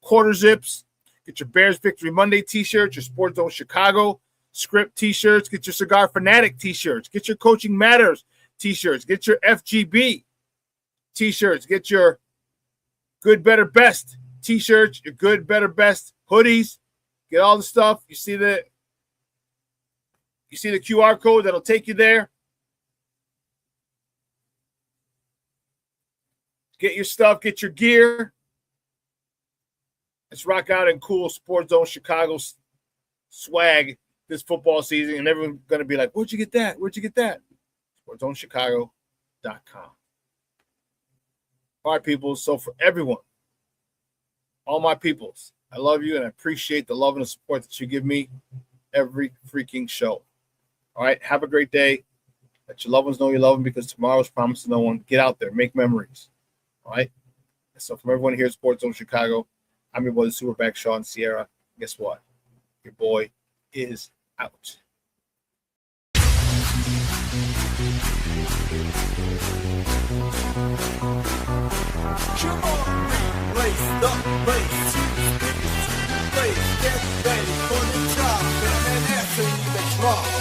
quarter zips. Get your Bears Victory Monday t-shirts, your Sports Zone Chicago script t-shirts. Get your Cigar Fanatic t-shirts. Get your Coaching Matters t-shirts. Get your FGB t-shirts. Get your Good, Better, Best t-shirts, your Good, Better, Best hoodies. Get all the stuff. You see the QR code that'll take you there. Get your stuff, get your gear. Let's rock out in cool Sports Zone Chicago swag this football season, and everyone's going to be like, where'd you get that? Where'd you get that? SportsZoneChicago.com. All right, people. So for everyone, all my peoples, I love you and I appreciate the love and the support that you give me every freaking show. All right, have a great day. Let your loved ones know you love them because tomorrow's promised to no one. Get out there, make memories. All right. So from everyone here at Sports Zone Chicago, I'm your boy, the SuperBack, Shawn Sierra. Guess what? Your boy is out. Come on, race the race. Get ready for the job. And that's in the drop.